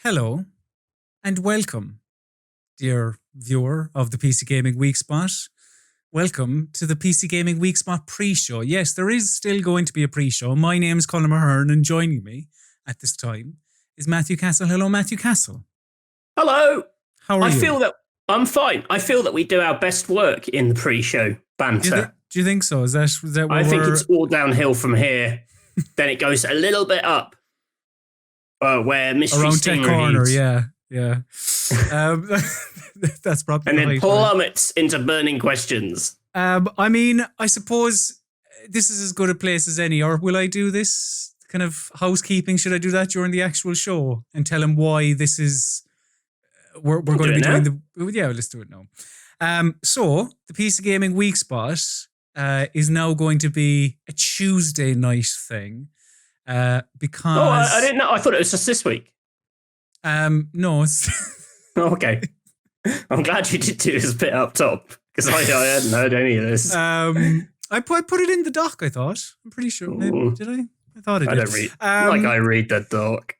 Hello and welcome, dear viewer of the PC Gaming Weekspot. Welcome to the PC Gaming Weekspot pre-show. Yes, there is still going to be a pre-show. My name is Colm and joining me at this time is Matthew Castle. Hello, Matthew Castle. Hello. How are you? I feel that I'm fine. I feel that we do our best work in the pre-show banter. Do you think so? Is that what I think it's all downhill from here. Then it goes a little bit up. Where Mystery around Sting Tech Corner, reviews. yeah. That's probably and then right, plummets into burning questions. I mean, I suppose this is as good a place as any. Or will I do this kind of housekeeping? Should I do that during the actual show and tell him why this is? We're going to be doing the. Yeah, let's do it now. So the PC Gaming Weekspot is now going to be a Tuesday night thing. Because I didn't know. I thought it was just this week. No, it's okay. I'm glad you did do this bit up top because I hadn't heard any of this. I put it in the doc. I thought. I'm pretty sure. Maybe, did I? I thought I did. I don't read I read the doc.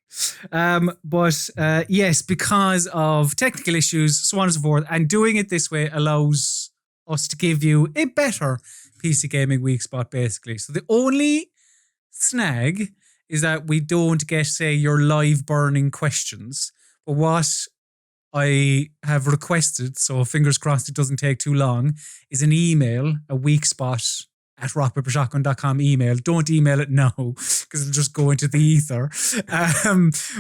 But yes, because of technical issues, so on and so forth, and doing it this way allows us to give you a better PC Gaming Weekspot, basically. So the only snag is that we don't get, say, your live burning questions. But what I have requested, so fingers crossed it doesn't take too long, is an email, a weekspot at rockpapershotgun.com email. Don't email it now because it'll just go into the ether.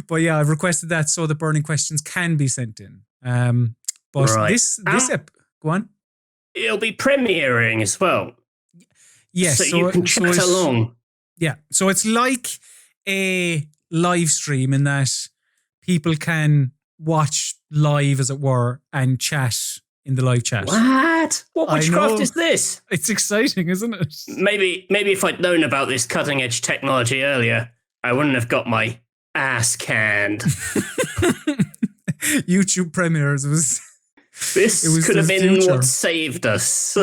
But yeah, I've requested that so the burning questions can be sent in. But right. this go on. It'll be premiering as well. Yes, so you can chat along. Yeah, so it's like a live stream in that people can watch live, as it were, and chat in the live chat. What witchcraft is this? It's exciting, isn't it? Maybe if I'd known about this cutting edge technology earlier, I wouldn't have got my ass canned. YouTube premieres was. This could have been future. What saved us.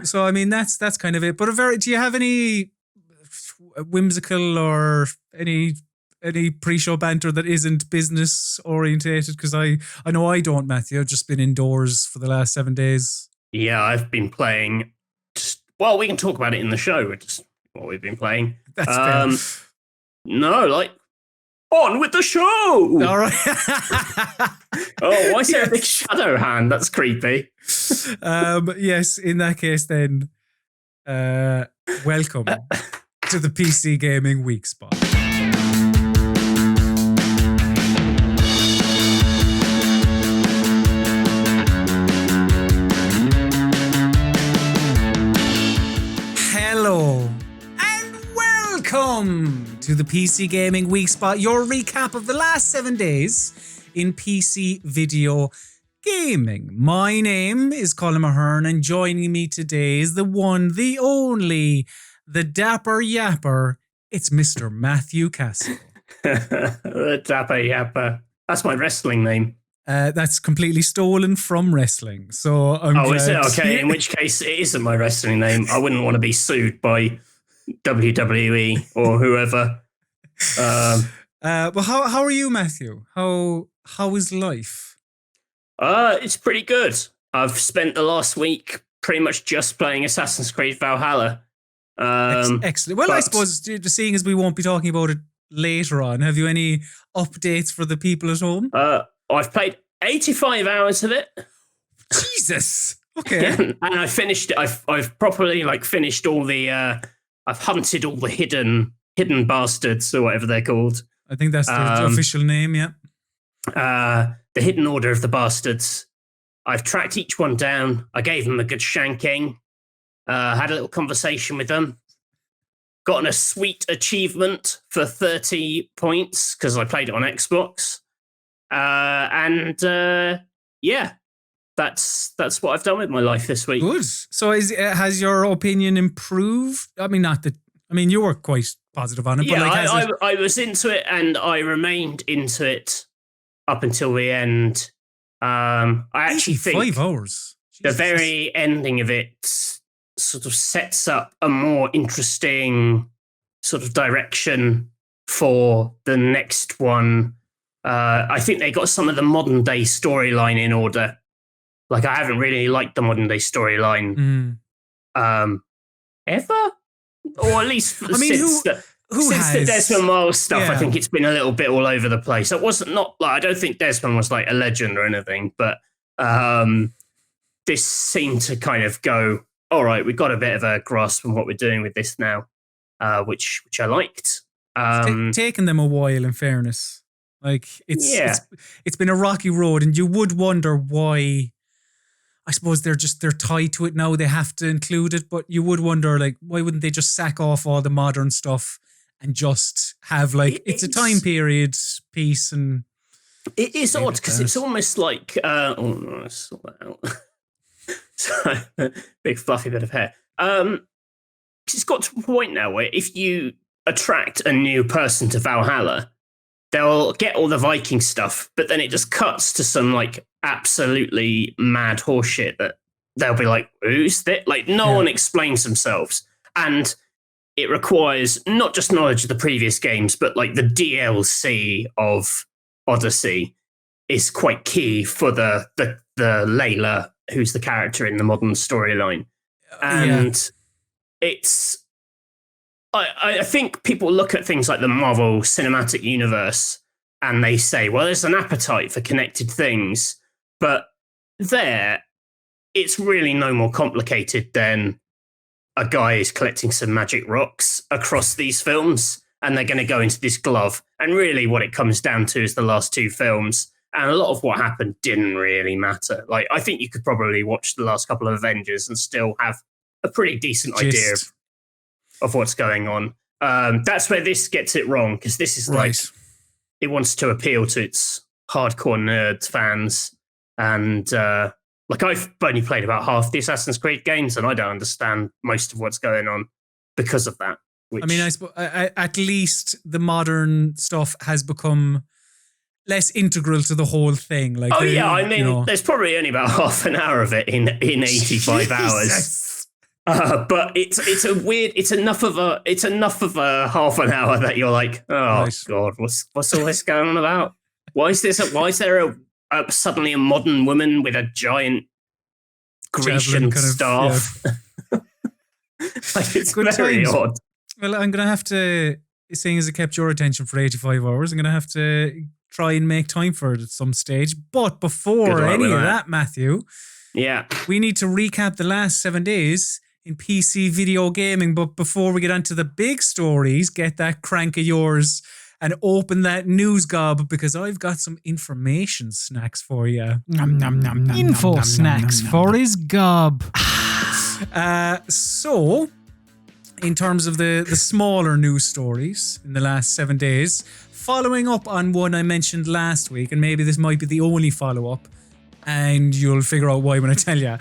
So I mean that's kind of it. But do you have any whimsical or any pre-show banter that isn't business orientated? Because I know I don't, Matthew. I've just been indoors for the last 7 days. Yeah, I've been playing. Well, we can talk about it in the show. Just what we've been playing. That's no, like on with the show. All right. Oh, why is there a big shadow hand? That's creepy. Yes, in that case, then, welcome to the PC Gaming Weekspot. Hello and welcome to the PC Gaming Weekspot, your recap of the last 7 days in PC video gaming. My name is Colm Ahern, and joining me today is the one, the only, the dapper yapper. It's Mr. Matthew Castle. The dapper yapper. That's my wrestling name. That's completely stolen from wrestling. So is it? Okay, in which case it isn't my wrestling name. I wouldn't want to be sued by WWE or whoever. Well, how are you, Matthew? How is life? It's pretty good. I've spent the last week pretty much just playing Assassin's Creed Valhalla. Excellent. Well, I suppose, seeing as we won't be talking about it later on, have you any updates for the people at home? I've played 85 hours of it. Jesus. Okay. And I finished it. I've properly finished all the. I've hunted all the hidden bastards or whatever they're called. I think that's the official name. Yeah. The Hidden Order of the Bastards. I've tracked each one down. I gave them a good shanking. Had a little conversation with them. Gotten a sweet achievement for 30 points because I played it on Xbox. Yeah, that's what I've done with my life this week. Good. So has your opinion improved? I mean, you were quite positive on it. Yeah, but I was into it and I remained into it up until the end. I actually think 5 hours. The very ending of it sort of sets up a more interesting sort of direction for the next one. I think they got some of the modern day storyline in order. Like, I haven't really liked the modern day storyline ever, or at least since the Desmond Miles stuff. Yeah. I think it's been a little bit all over the place. It wasn't I don't think Desmond was like a legend or anything, but this seemed to kind of go, all right, we've got a bit of a grasp on what we're doing with this now, which I liked. It's taken them a while, in fairness. Like, it's been a rocky road, and you would wonder why. I suppose they're tied to it now. They have to include it, but you would wonder, like, why wouldn't they just sack off all the modern stuff and just have, like, it's a time period piece? And it is odd because it's almost like sort that out. So, big fluffy bit of hair. It's got to a point now where if you attract a new person to Valhalla, they'll get all the Viking stuff, but then it just cuts to some like absolutely mad horseshit that they'll be like, who's that? Like, no one explains themselves. And it requires not just knowledge of the previous games, but like the DLC of Odyssey is quite key for the Layla, who's the character in the modern storyline. And it's... I think people look at things like the Marvel Cinematic Universe and they say, well, there's an appetite for connected things. But it's really no more complicated than a guy is collecting some magic rocks across these films and they're going to go into this glove. And really what it comes down to is the last two films. And a lot of what happened didn't really matter. Like, I think you could probably watch the last couple of Avengers and still have a pretty decent idea of what's going on. That's where this gets it wrong, because this is like, it wants to appeal to its hardcore nerd fans. And like, I've only played about half the Assassin's Creed games and I don't understand most of what's going on because of that. I mean, I suppose at least the modern stuff has become less integral to the whole thing. Like, there's probably only about half an hour of it in 85 hours. But it's enough of a half an hour that you're like, oh God, what's all this going on about? Why is there suddenly a modern woman with a giant Grecian staff? Like, it's good very times. odd. Well, I'm going to have to, seeing as it kept your attention for 85 hours, I'm going to have to try and make time for it at some stage. But before any of that, Matthew, we need to recap the last 7 days in PC video gaming. But before we get onto the big stories, get that crank of yours and open that news gob, because I've got some information snacks for you. Info snacks for his gob. So, in terms of the smaller news stories in the last 7 days, following up on one I mentioned last week, and maybe this might be the only follow-up, and you'll figure out why when I tell you.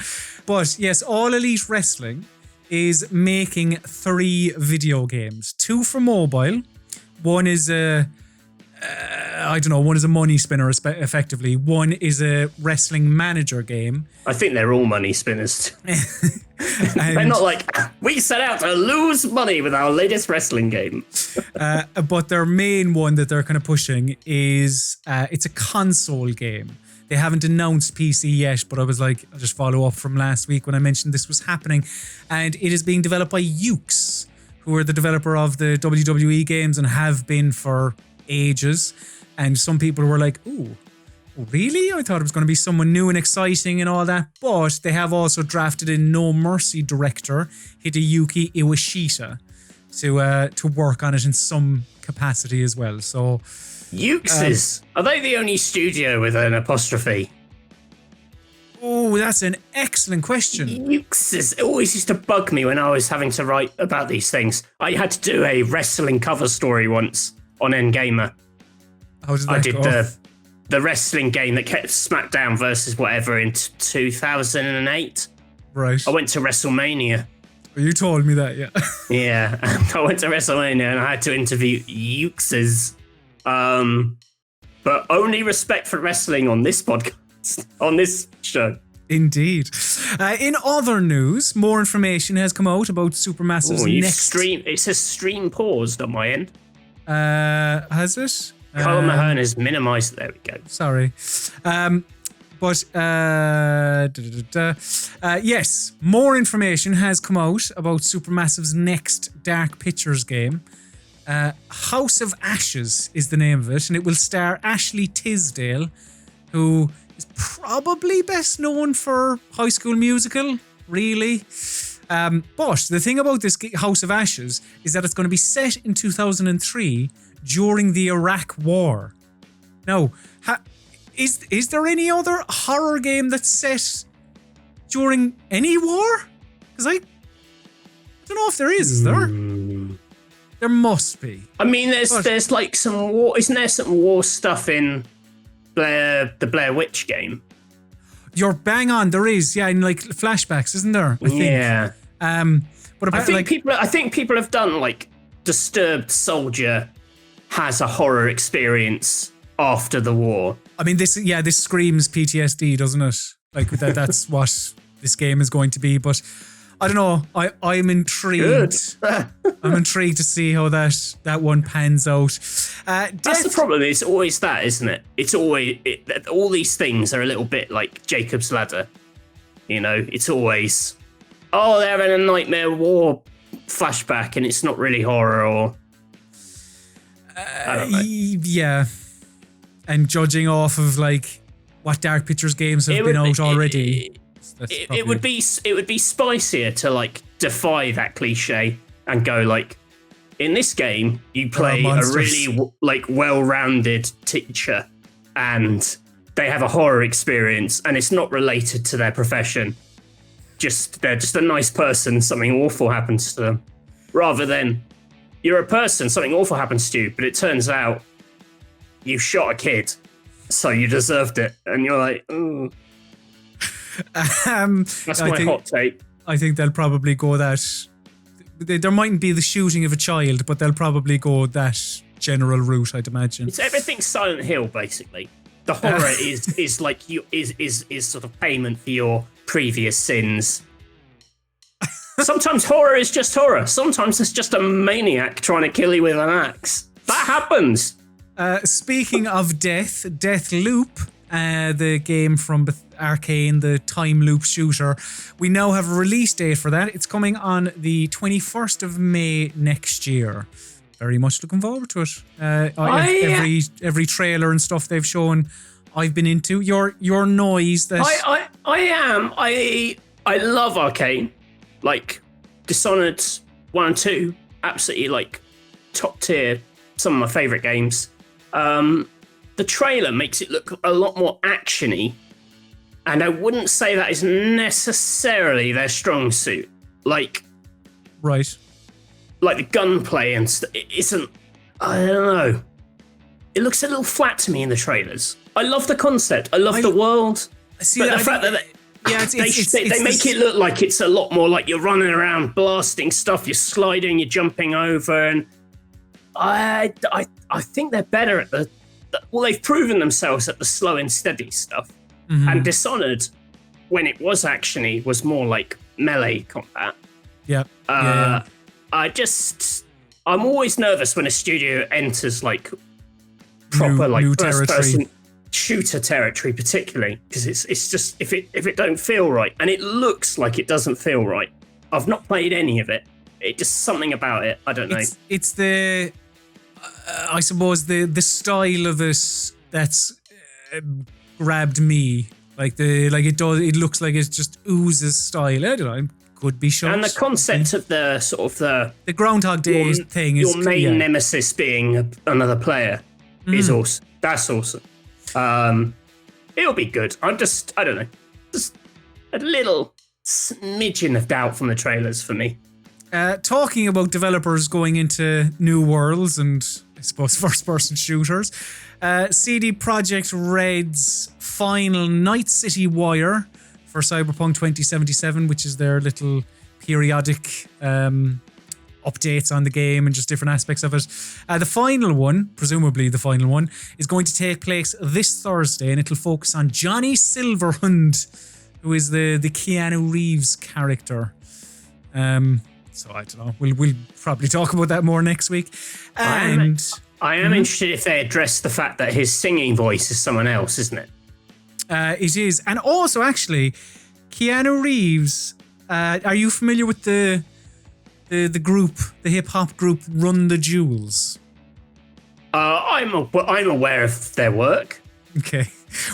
But yes, All Elite Wrestling is making 3 video games. 2 for mobile. One is one is a money spinner, effectively. One is a wrestling manager game. I think they're all money spinners. They're not like, we set out to lose money with our latest wrestling game. But their main one that they're kind of pushing is, it's a console game. They haven't announced PC yet, but I was like, I'll just follow up from last week when I mentioned this was happening. And it is being developed by Yuke's, who are the developer of the WWE games and have been for ages. And some people were like, ooh, really? I thought it was going to be someone new and exciting and all that. But they have also drafted in No Mercy director Hideyuki Iwashita to work on it in some capacity as well. So, Yuke's, are they the only studio with an apostrophe? Oh, that's an excellent question. Yuke's always used to bug me when I was having to write about these things. I had to do a wrestling cover story once on Endgamer. How did that I did the wrestling game that kept SmackDown versus whatever in 2008. Right. I went to WrestleMania. You told me that, yeah. Yeah, I went to WrestleMania and I had to interview Yuke's. But only respect for wrestling on this podcast, on this show. Indeed. In other news, more information has come out about Supermassive's next... It says stream paused on my end. Has it? Colm Mahone is minimized. There we go. Sorry. Yes, more information has come out about Supermassive's next Dark Pictures game. House of Ashes is the name of it, and it will star Ashley Tisdale, who is probably best known for High School Musical, really. But the thing about this House of Ashes is that it's going to be set in 2003 during the Iraq War. Now, is there any other horror game that's set during any war? Because I don't know if there is there? There must be. I mean, there's like some war. Isn't there some war stuff in the Blair Witch game? You're bang on. There is, yeah, in like flashbacks, isn't there? I think. Yeah. But I think people have done like Disturbed Soldier has a horror experience after the war. I mean, this screams PTSD, doesn't it? Like that's what this game is going to be. But I don't know. I'm intrigued. I'm intrigued to see how that one pans out. That's the problem. It's always that, isn't it? It's always all these things are a little bit like Jacob's Ladder. You know, it's always they're having a Nightmare War flashback, and it's not really horror or. I don't know. Yeah. And judging off of like what Dark Pictures games have been out already, it would be spicier to like defy that cliche and go like, in this game you play a really like well-rounded teacher, and they have a horror experience, and it's not related to their profession. They're just a nice person. Something awful happens to them, rather than you're a person, something awful happens to you, but it turns out you shot a kid, so you deserved it. And you're like, ooh. That's my hot take. I think they'll probably go that. There mightn't be the shooting of a child, but they'll probably go that general route, I'd imagine. It's everything Silent Hill, basically. The horror is like is sort of payment for your previous sins. Sometimes horror is just horror. Sometimes it's just a maniac trying to kill you with an axe. That happens. Speaking of Death Loop, the game from Arcane, the time loop shooter, we now have a release date for that. It's coming on the 21st of May next year. Very much looking forward to it. Every trailer and stuff they've shown, I've been into. Your noise that I am. I love Arcane. Like Dishonored 1 and 2, absolutely like top tier. Some of my favourite games. The trailer makes it look a lot more actiony, and I wouldn't say that is necessarily their strong suit. Like the gunplay and it isn't. I don't know. It looks a little flat to me in the trailers. I love the concept. I love the world. But the fact that they make it look like it's a lot more like you're running around blasting stuff, you're sliding, you're jumping over, and I think they're better at they've proven themselves at the slow and steady stuff. Mm-hmm. And Dishonored, when it was actiony, was more like melee combat. Yeah. I'm always nervous when a studio enters like proper like first person shooter territory, particularly because it's just if it don't feel right, and it looks like it doesn't feel right. I've not played any of it. It just something about it. I don't know. It's the I suppose the style of it that's grabbed me. It looks like it just oozes style. I don't know. Could be shot. And the concept of the sort of the Groundhog Day thing is your main nemesis being another player is awesome. That's awesome. It'll be good. I don't know. Just a little smidgen of doubt from the trailers for me. Talking about developers going into new worlds and I suppose first-person shooters, CD Projekt Red's final Night City Wire for Cyberpunk 2077, which is their little periodic updates on the game and just different aspects of it. The final one, presumably the final one, is going to take place this Thursday, and it'll focus on Johnny Silverhand, who is the Keanu Reeves character. So I don't know. We'll probably talk about that more next week. And I am interested if they address the fact that his singing voice is someone else, isn't it? It is. And also, actually, Keanu Reeves, are you familiar with the group, the hip-hop group Run the Jewels? I'm aware of their work. Okay.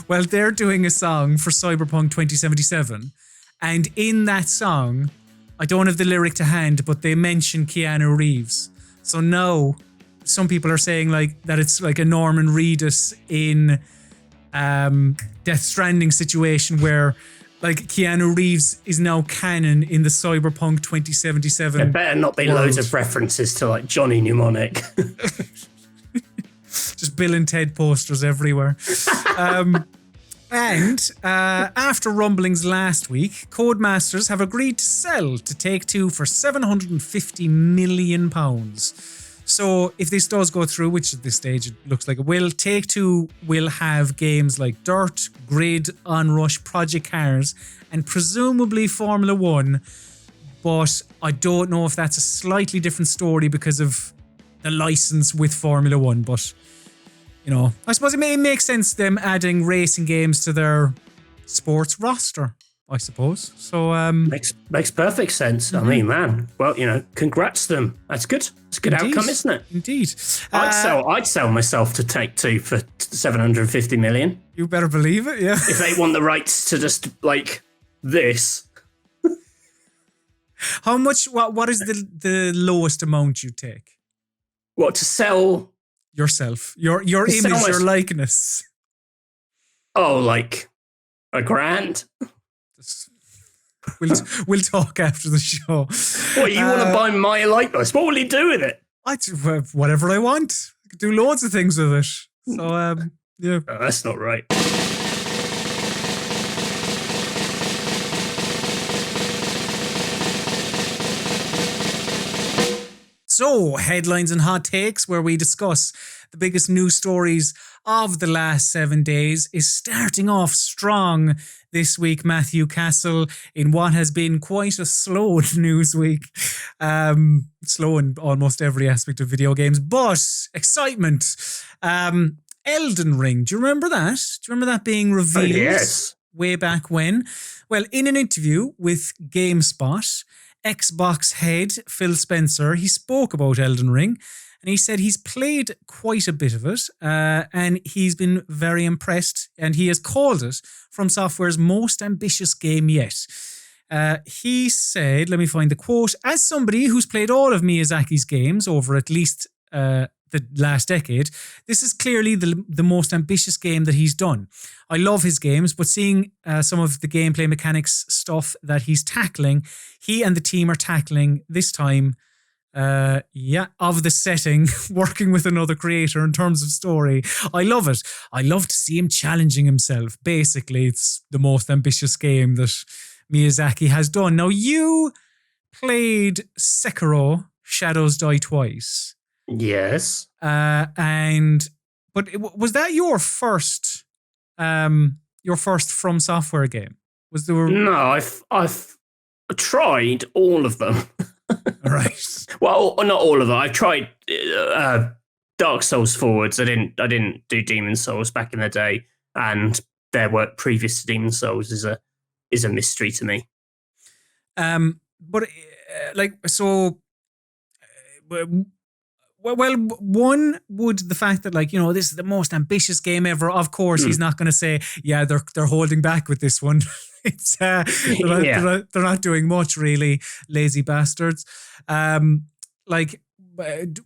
Well, they're doing a song for Cyberpunk 2077. And in that song, I don't have the lyric to hand, but they mention Keanu Reeves. So now some people are saying like that it's like a Norman Reedus in Death Stranding situation where like Keanu Reeves is now canon in the Cyberpunk 2077. There better not be loads of references to like Johnny Mnemonic. Just Bill and Ted posters everywhere. And after rumblings last week, Codemasters have agreed to sell to Take-Two for £750 million. So if this does go through, which at this stage it looks like it will, Take-Two will have games like Dirt, Grid, Onrush, Project Cars, and presumably Formula 1. But I don't know if that's a slightly different story because of the license with Formula 1. But, you know, I suppose it may make sense them adding racing games to their sports roster, I suppose. So makes perfect sense. I mean, man, well, you know, congrats to them. That's good. It's a good outcome, isn't it? Indeed. I'd sell myself to Take-Two for $750 million. You better believe it, yeah. If they want the rights to just like this. How much? What is the lowest amount you take? What, to sell yourself? Your image, your likeness. Oh, like $1,000? We'll talk after the show. What, you want to buy my likeness? What will he do with it? I do whatever I want. I could do loads of things with it. So yeah. Oh, that's not right. So, headlines and hot takes, where we discuss the biggest news stories of the last 7 days, is starting off strong this week, Matthew Castle, in what has been quite a slow news week. Slow in almost every aspect of video games, but excitement. Elden Ring, do you remember that? Do you remember that being revealed? Yes. Way back when? Well, in an interview with GameSpot, Xbox head Phil Spencer, he spoke about Elden Ring and he said he's played quite a bit of it and he's been very impressed, and he has called it FromSoftware's most ambitious game yet. He said, let me find the quote, "As somebody who's played all of Miyazaki's games over at least the last decade, this is clearly the most ambitious game that he's done. I love his games, but seeing some of the gameplay mechanics stuff that he's tackling, he and the team are tackling this time, of the setting, working with another creator in terms of story. I love it. I love to see him challenging himself. Basically, it's the most ambitious game that Miyazaki has done." Now, you played Sekiro, Shadows Die Twice. Yes. But was that your first FromSoftware game? Was there? No, I've tried all of them. Right. Well, not all of them. I've tried Dark Souls forwards. I didn't do Demon Souls back in the day, and their work previous to Demon Souls is a mystery to me. But like so. Well, one would the fact that, like, you know, this is the most ambitious game ever. Of course, he's not going to say, yeah, they're holding back with this one. It's they're not doing much, really, lazy bastards. Like,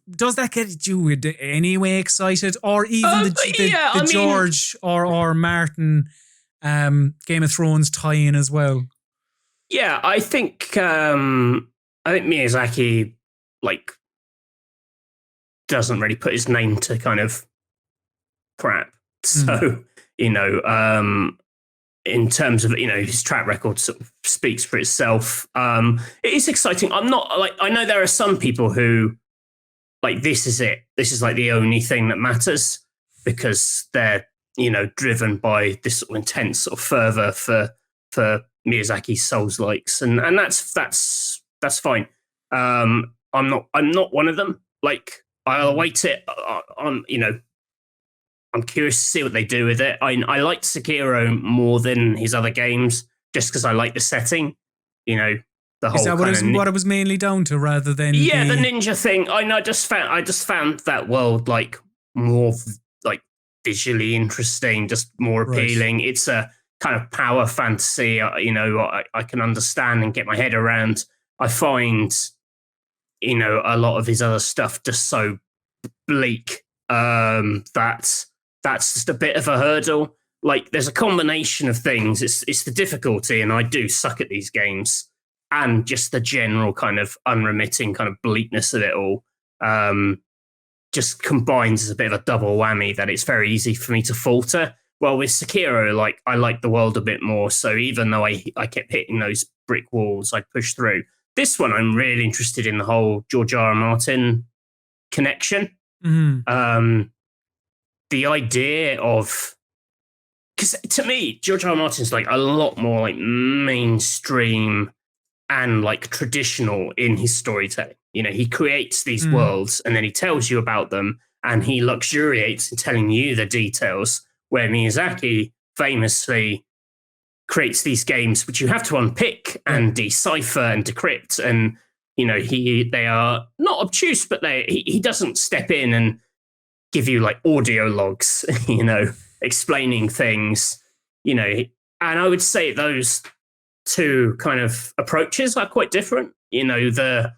does that get you in any way excited, or even the George or Martin Game of Thrones tie-in as well? Yeah, I think Miyazaki doesn't really put his name to kind of crap. So, you know, in terms of, you know, his track record sort of speaks for itself. It is exciting. I know there are some people who this is it. This is like the only thing that matters, because they're, you know, driven by this sort of intense sort of fervor for Miyazaki's Souls-likes. And that's fine. I'm not one of them. Like, I'll await it. I'm curious to see what they do with it. I liked Sekiro more than his other games, just because I like the setting. You know, the whole. Is that what it was mainly down to, rather than the ninja thing? I just found that world like more like visually interesting, just more appealing. Right. It's a kind of power fantasy. I can understand and get my head around. I find, a lot of his other stuff just so bleak. That's just a bit of a hurdle. Like, there's a combination of things. It's the difficulty, and I do suck at these games, and just the general kind of unremitting kind of bleakness of it all just combines as a bit of a double whammy that it's very easy for me to falter. Well, with Sekiro, like, I like the world a bit more, so even though I kept hitting those brick walls, I pushed through. This one, I'm really interested in the whole George R.R. Martin connection. Mm-hmm. The idea of, because to me, George R. R. Martin's like a lot more like mainstream and like traditional in his storytelling. He creates these worlds and then he tells you about them, and he luxuriates in telling you the details, where Miyazaki famously creates these games which you have to unpick and decipher and decrypt. And, they are not obtuse, but he doesn't step in and give you like audio logs, explaining things, and I would say those two kind of approaches are quite different. The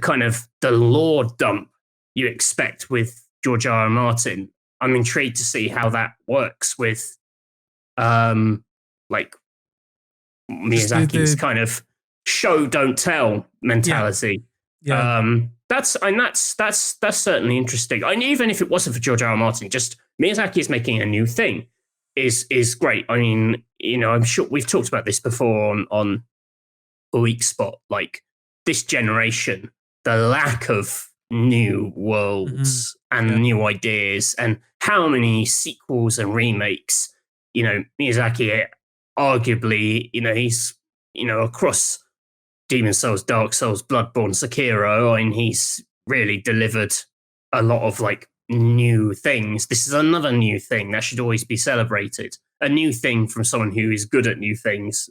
kind of the lore dump you expect with George R. R. Martin. I'm intrigued to see how that works with like Miyazaki's kind of show don't tell mentality. That's certainly interesting. And even if it wasn't for George R. R. Martin, just Miyazaki is making a new thing is great. I mean, I'm sure we've talked about this before on Weekspot. Like, this generation, the lack of new worlds and new ideas, and how many sequels and remakes. Miyazaki, arguably, he's across Demon's Souls, Dark Souls, Bloodborne, Sekiro, and he's really delivered a lot of like new things. This is another new thing that should always be celebrated. A new thing from someone who is good at new things,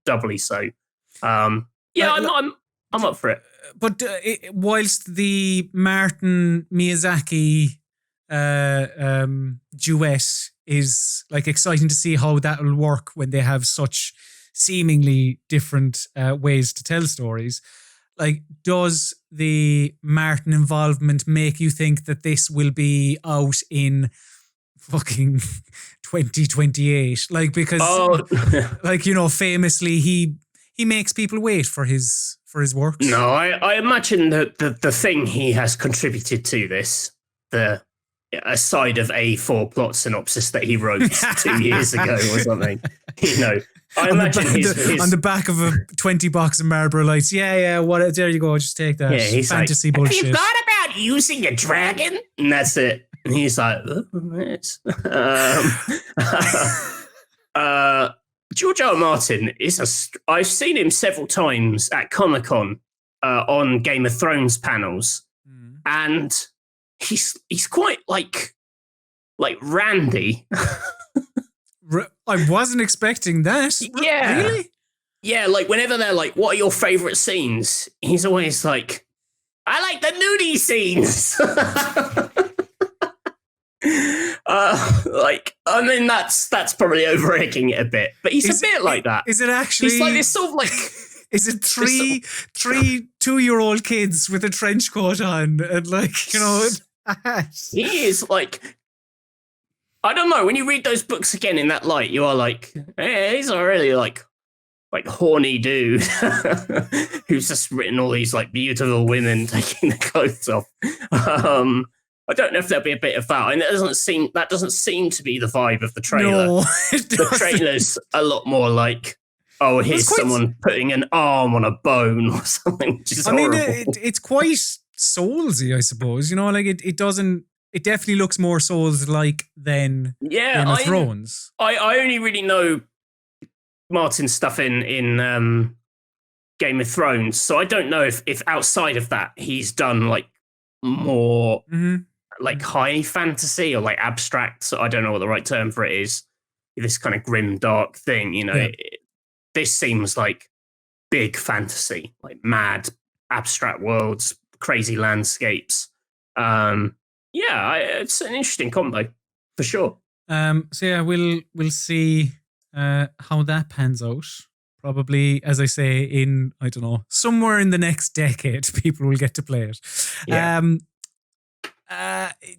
doubly so. I'm up for it. But whilst the Martin Miyazaki duet is like exciting to see how that will work when they have such seemingly different ways to tell stories. Like, does the Martin involvement make you think that this will be out in fucking 2028? Like, because like, famously he makes people wait for his works. No, I imagine that the thing he has contributed to this, aside of A4 plot synopsis that he wrote 2 years ago or something, I imagine on the back of a 20 box of Marlboro Lights. What? There you go. Just take that. He's fantasy like, bullshit. Have you thought about using a dragon? And that's it. And he's like, George R. R. Martin I've seen him several times at Comic-Con on Game of Thrones panels, and he's quite like randy. I wasn't expecting that. Yeah. Really? Yeah, like whenever they're like, what are your favorite scenes? He's always like, I like the nudie scenes. That's probably over-egging it a bit, but he's a bit like that. Is it actually? He's like this sort of like. Is it three 2-year-old kids with a trench coat on and like, He is like, I don't know. When you read those books again in that light, you are like, hey, he's a really like horny dude who's just written all these like beautiful women taking their clothes off. I don't know if there'll be a bit of that, and that doesn't seem to be the vibe of the trailer. No, the trailer's a lot more like, oh, here's someone putting an arm on a bone or something, which is horrible. It's quite Soulsy, I suppose. Like it doesn't. It definitely looks more Souls-like than Game of Thrones. I only really know Martin's stuff in Game of Thrones. So I don't know if outside of that he's done like more like high fantasy or like abstract. So I don't know what the right term for it is. This kind of grim, dark thing, you know. This seems like big fantasy, like mad abstract worlds, crazy landscapes. It's an interesting combo for sure. So yeah, we'll see how that pans out. Probably, as I say, in, I don't know, somewhere in the next decade, people will get to play it. Yeah.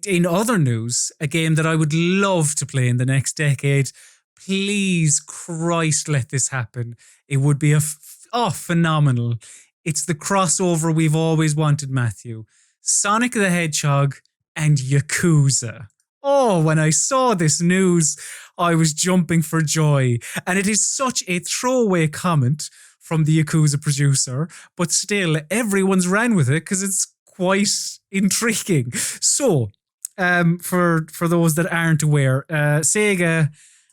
In other news, a game that I would love to play in the next decade, please, Christ, let this happen. It would be phenomenal. It's the crossover we've always wanted, Matthew. Sonic the Hedgehog and Yakuza. Oh, when I saw this news, I was jumping for joy. And it is such a throwaway comment from the Yakuza producer, but still, everyone's ran with it because it's quite intriguing. So, for those that aren't aware, Sega,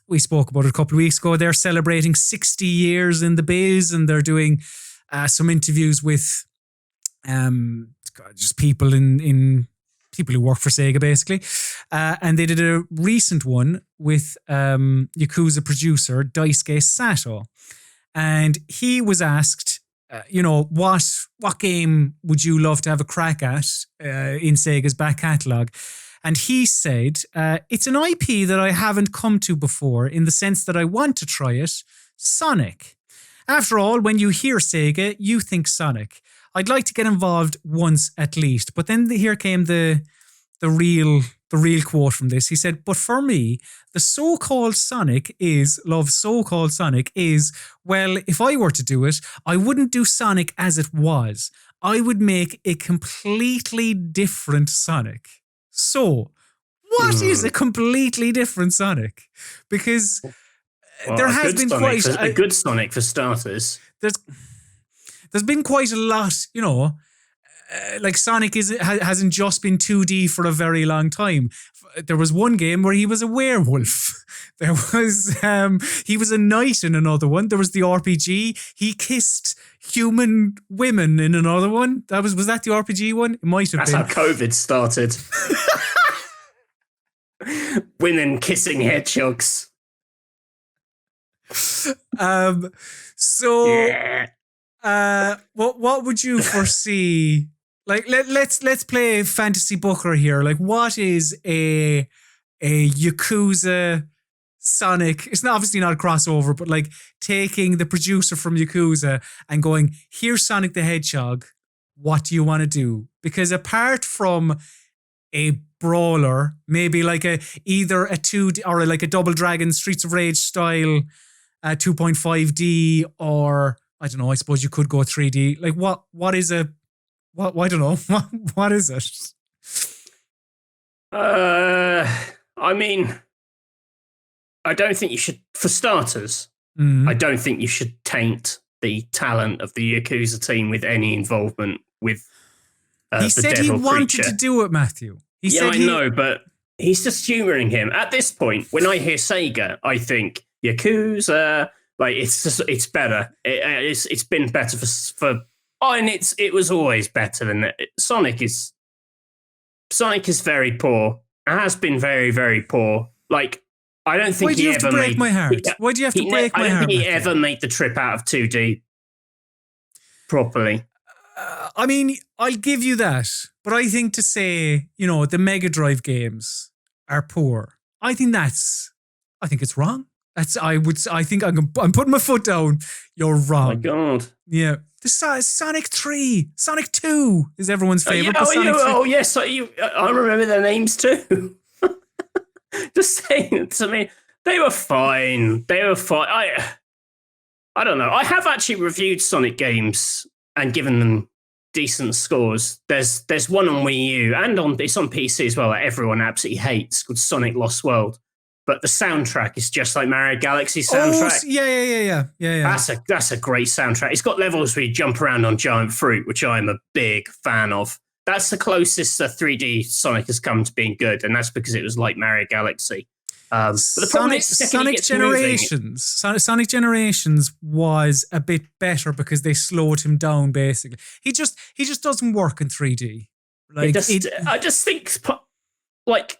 we spoke about it a couple of weeks ago, they're celebrating 60 years in the biz, and they're doing some interviews with just people people who work for Sega, basically. And they did a recent one with Yakuza producer Daisuke Sato. And he was asked, what game would you love to have a crack at in Sega's back catalogue? And he said, it's an IP that I haven't come to before in the sense that I want to try it, Sonic. After all, when you hear Sega, you think Sonic. I'd like to get involved once at least. But then here came the real quote from this. He said, but for me, the so-called Sonic is, well, if I were to do it, I wouldn't do Sonic as it was. I would make a completely different Sonic. So, what is a completely different Sonic? Because there has been quite a good Sonic for starters. There's been quite a lot, like Sonic hasn't just been 2D for a very long time. There was one game where he was a werewolf. There was he was a knight in another one. There was the RPG. He kissed human women in another one. Was that the RPG one? It might have been. That's how COVID started. Women kissing hedgehogs. What would you foresee? Like, let's play fantasy booker here. Like, what is a Yakuza Sonic? It's obviously not a crossover, but like taking the producer from Yakuza and going, here's Sonic the Hedgehog. What do you want to do? Because apart from a brawler, maybe like either a 2D or like a Double Dragon Streets of Rage style 2.5D, or I don't know, I suppose you could go 3D. Like what is I don't know. What is it? I mean, I don't think you should, for starters, I don't think you should taint the talent of the Yakuza team with any involvement with he said he wanted to do it, Matthew. I know, but he's just humouring him. At this point, when I hear Sega, I think Yakuza, like it's better. It's been better and it was always better than that. Sonic is very poor. It has been very, very poor. Like, I don't think he ever made my heart. Why do you have to break my heart? I don't think he ever made the trip out of 2D properly. I mean, I'll give you that, but I think to say, the Mega Drive games are poor, I think it's wrong. I think I'm putting my foot down. You're wrong. Oh my God. Yeah. The Sonic 3, Sonic 2 is everyone's favorite. Yes, I remember their names too. Just saying it to me. They were fine. I don't know. I have actually reviewed Sonic games and given them decent scores. There's one on Wii U and it's on PC as well that everyone absolutely hates, called Sonic Lost World. But the soundtrack is just like Mario Galaxy's soundtrack. Oh, yeah. That's a great soundtrack. It's got levels where you jump around on giant fruit, which I'm a big fan of. That's the closest 3D Sonic has come to being good, and that's because it was like Mario Galaxy. But the problem is, Sonic Generations was a bit better because they slowed him down. Basically, he just doesn't work in 3D. Like I just think like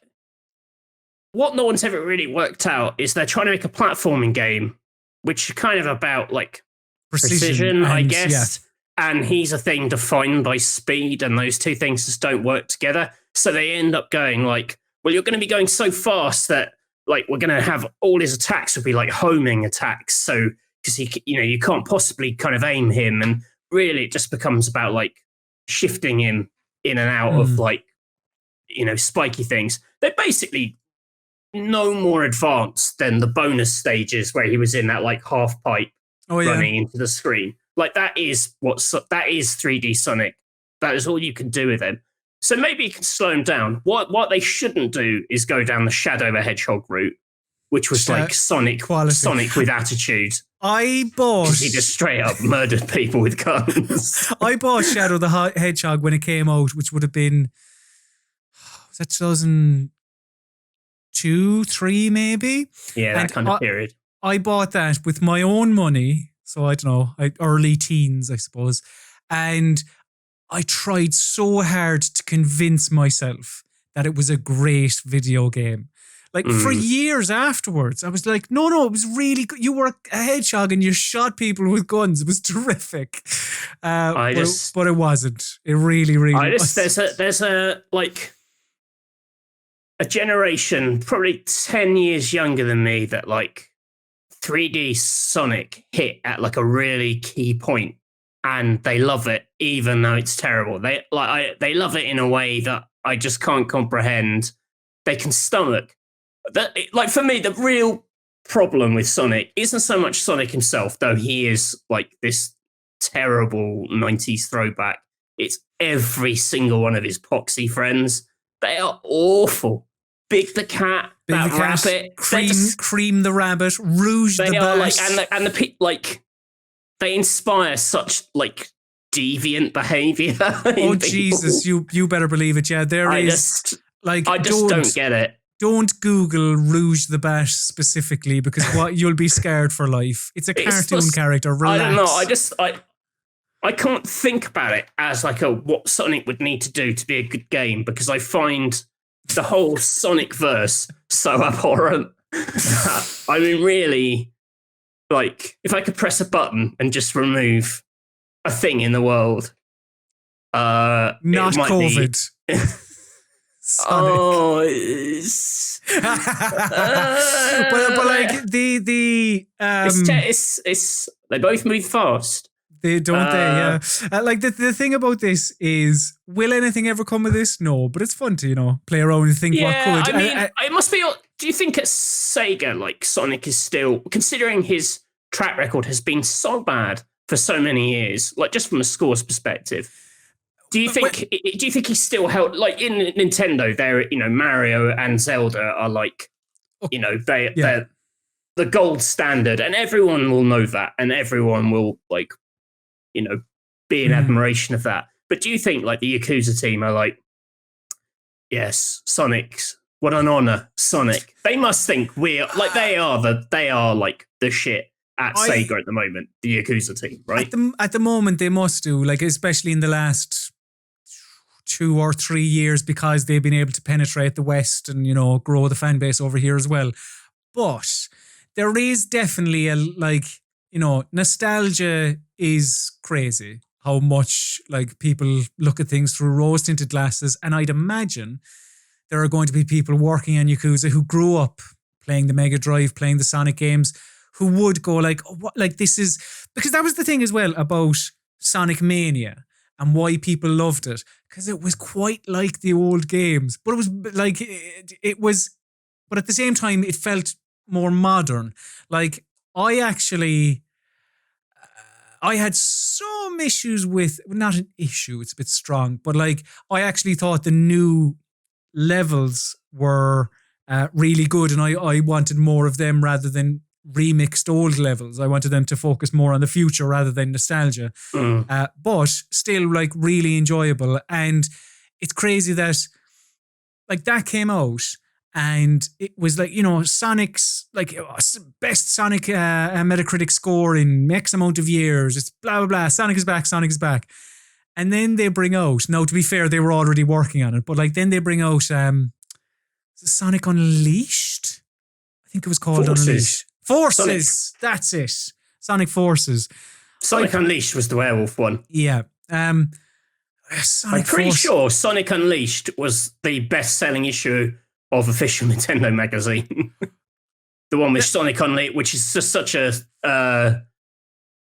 what no one's ever really worked out is they're trying to make a platforming game, which is kind of about like precision, I guess. Yeah. And he's a thing defined by speed, and those two things just don't work together. So they end up going like, well, you're going to be going so fast that like we're going to have all his attacks will be like homing attacks. So because you can't possibly kind of aim him, and really it just becomes about like shifting him in and out of like spiky things. They're basically no more advanced than the bonus stages where he was in that like half pipe running into the screen. Like that is 3D Sonic. That is all you can do with him. So maybe you can slow him down. What they shouldn't do is go down the Shadow the Hedgehog route, which was like Sonic with attitude. I bought... He just straight up murdered people with guns. I bought Shadow the Hedgehog when it came out, which would have been... Was that 2002, 2003 maybe? Yeah, that kind of period. I bought that with my own money. So I don't know, early teens, I suppose. And I tried so hard to convince myself that it was a great video game. Like for years afterwards, I was like, no, it was really good. You were a hedgehog and you shot people with guns. It was terrific. But it wasn't. It really was. There's a generation, probably 10 years younger than me, that like 3D Sonic hit at like a really key point, and they love it even though it's terrible. They love it in a way that I just can't comprehend. They can stomach that. Like for me, the real problem with Sonic isn't so much Sonic himself, though he is like this terrible 90s throwback. It's every single one of his poxy friends. They are awful. Big the Cat, Rabbit, Cream the Rabbit, Rouge the Bat. They inspire such like deviant behavior. Oh Jesus, you better believe it. Yeah, I just don't get it. Don't Google Rouge the Bat specifically, because you'll be scared for life. It's a cartoon character. Relax. I don't know. I can't think about it as like what Sonic would need to do to be a good game, because I find the whole Sonic verse so abhorrent. I mean, really, like, if I could press a button and just remove a thing in the world, not COVID. Sonic. Oh, but like they both move fast. They don't yeah. Like the thing about this is, will anything ever come of this? No, but it's fun to play around and think what could. I mean, it must be. Do you think at Sega, like Sonic is still, considering his track record has been so bad for so many years, like just from a scores perspective? Do you think he's still held, like in Nintendo? They're Mario and Zelda are like they're the gold standard, and everyone will know that, and everyone will like be in admiration of that. But do you think like the Yakuza team are like, yes, Sonic's, what an honor, Sonic? They must think they are like the shit at Sega at the moment, the Yakuza team, right? At the moment, they must do, like, especially in the last 2 or 3 years, because they've been able to penetrate the West and grow the fan base over here as well. But there is definitely nostalgia is crazy. How much like people look at things through rose-tinted glasses, and I'd imagine there are going to be people working on Yakuza who grew up playing the Mega Drive, playing the Sonic games, who would go like, oh, what? Like this is, because that was the thing as well about Sonic Mania and why people loved it, because it was quite like the old games, but it was like it was, but at the same time it felt more modern. Like I had some issues with, not an issue, it's a bit strong, but like I actually thought the new levels were really good, and I wanted more of them rather than remixed old levels. I wanted them to focus more on the future rather than nostalgia. But still like really enjoyable. And it's crazy that like that came out And it was like, Sonic's like best Sonic Metacritic score in X amount of years. It's blah, blah, blah. Sonic is back. Sonic is back. And then they bring out, now to be fair, they were already working on it, but like then they bring out Sonic Unleashed? I think it was called Unleashed. Forces! That's it. Sonic Forces. Sonic Unleashed was the werewolf one. Yeah. I'm pretty sure Sonic Unleashed was the best-selling issue of official Nintendo magazine. The one with Sonic Unleashed, which is just such a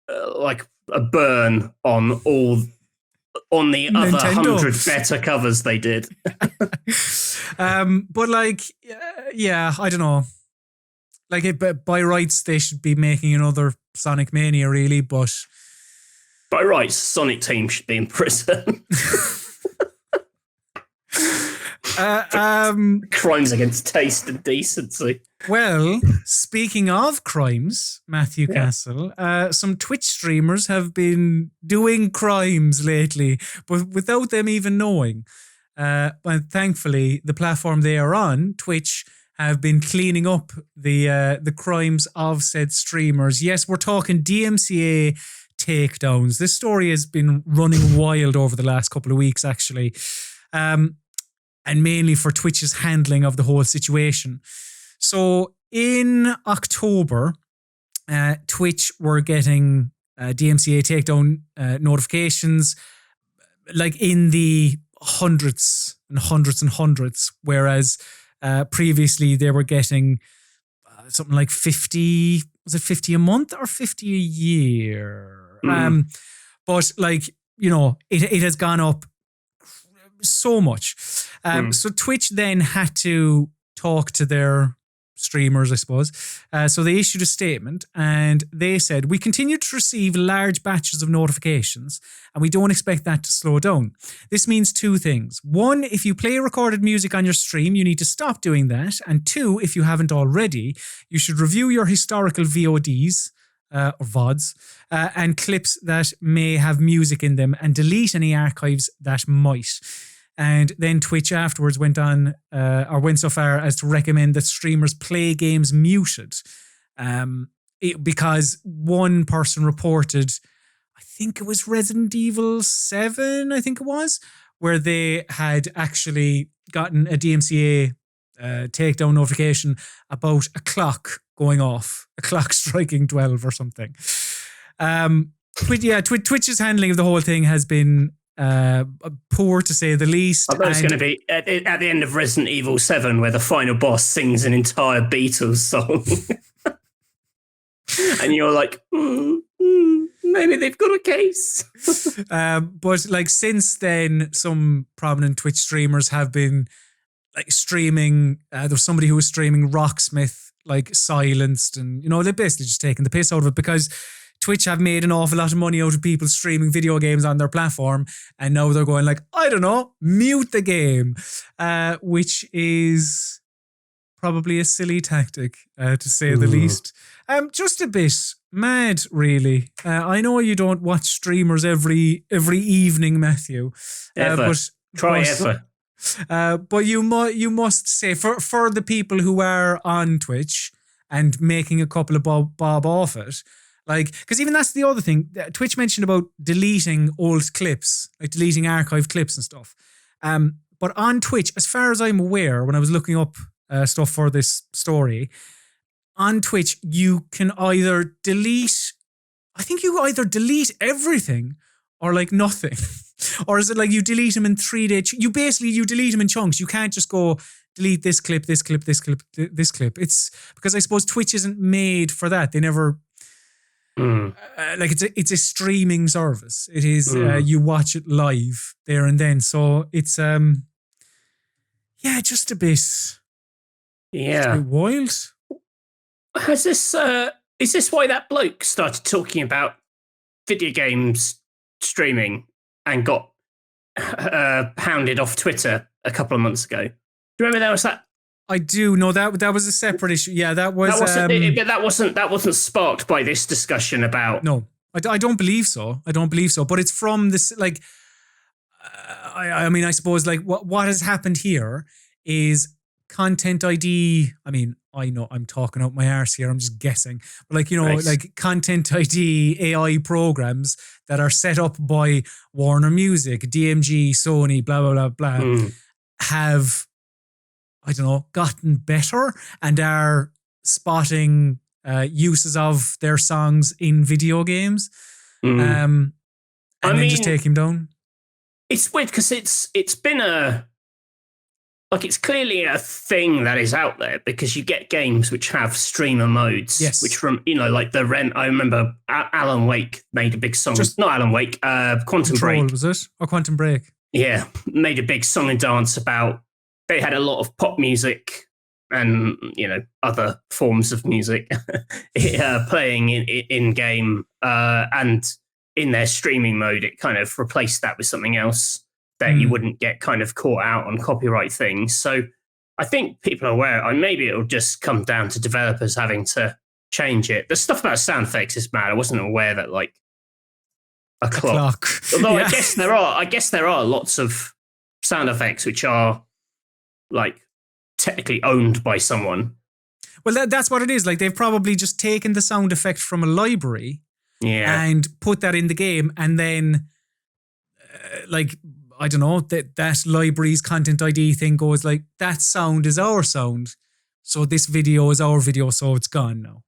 like a burn on the other Nintendo. 100 better covers they did. But like, yeah, I don't know. Like, by rights, they should be making another Sonic Mania, really, but by rights, Sonic Team should be in prison. Crimes against taste and decency. Well, speaking of crimes, Matthew Castle, some Twitch streamers have been doing crimes lately, but without them even knowing. But thankfully, the platform they are on, Twitch, have been cleaning up the crimes of said streamers. Yes, we're talking DMCA takedowns. This story has been running wild over the last couple of weeks, actually. And mainly for Twitch's handling of the whole situation. So in October, Twitch were getting DMCA takedown notifications like in the hundreds and hundreds and hundreds, whereas previously they were getting something like 50, was it 50 a month or 50 a year? But like, it has gone up so much. So Twitch then had to talk to their streamers, I suppose. So they issued a statement and they said, we continue to receive large batches of notifications and we don't expect that to slow down. This means two things. One, if you play recorded music on your stream, you need to stop doing that. And two, if you haven't already, you should review your historical VODs or VODs and clips that may have music in them and delete any archives that might. And then Twitch afterwards went on, or went so far as to recommend that streamers play games muted. Because one person reported, I think it was Resident Evil 7, I think it was, where they had actually gotten a DMCA takedown notification about a clock going off, a clock striking 12 or something. Twitch's handling of the whole thing has been poor, to say the least. I thought it was going to be at the end of Resident Evil 7 where the final boss sings an entire Beatles song. And you're like, maybe they've got a case. But like since then, some prominent Twitch streamers have been like streaming. There was somebody who was streaming Rocksmith, like silenced, and they're basically just taking the piss out of it because Twitch have made an awful lot of money out of people streaming video games on their platform, and now they're going like, I don't know, mute the game, which is probably a silly tactic, to say the least. Just a bit mad, really. I know you don't watch streamers every evening, Matthew. Ever. But you must say, for the people who are on Twitch and making a couple of bob off it, like, because even that's the other thing. Twitch mentioned about deleting old clips, like deleting archive clips and stuff. But on Twitch, as far as I'm aware, when I was looking up stuff for this story, on Twitch, you can either delete, I think you either delete everything or like nothing. Or is it like you delete them in 3-day, you delete them in chunks. You can't just go delete this clip, this clip, this clip, this clip. It's because I suppose Twitch isn't made for that. They never, like it's a streaming service. It is, you watch it live there and then. So it's, just a bit, wild. Is this why that bloke started talking about video games streaming and got hounded off Twitter a couple of months ago? Do you remember that? I do. No, that was a separate issue. Yeah, that that wasn't sparked by this discussion about. No, I don't believe so. But it's from this, like, I mean, I suppose like what has happened here is content ID. I mean, I know I'm talking out my arse here. I'm just guessing. But like, you know, Nice. like content ID AI programs that are set up by Warner Music, DMG, Sony, blah, blah, blah, blah, have, I don't know, gotten better and are spotting uses of their songs in video games. And then just take him down. It's weird because it's been it's clearly a thing that is out there because you get games which have streamer modes. Yes. Which from, you know, like I remember Alan Wake made a big song. Not Alan Wake, Quantum Control, Break. Was it? Or Quantum Break? Yeah. Made a big song and dance about, they had a lot of pop music and, you know, other forms of music playing in game. And in their streaming mode, it kind of replaced that with something else that you wouldn't get kind of caught out on copyright things. So I think people are aware, and maybe it'll just come down to developers having to change it. The stuff about sound effects is mad. I wasn't aware that like a clock. Although I guess there are lots of sound effects which are like technically owned by someone. Well, that's what it is. Like they've probably just taken the sound effect from a library and put that in the game, and then I don't know, that library's content ID thing goes like, that sound is our sound, so this video is our video, so it's gone now.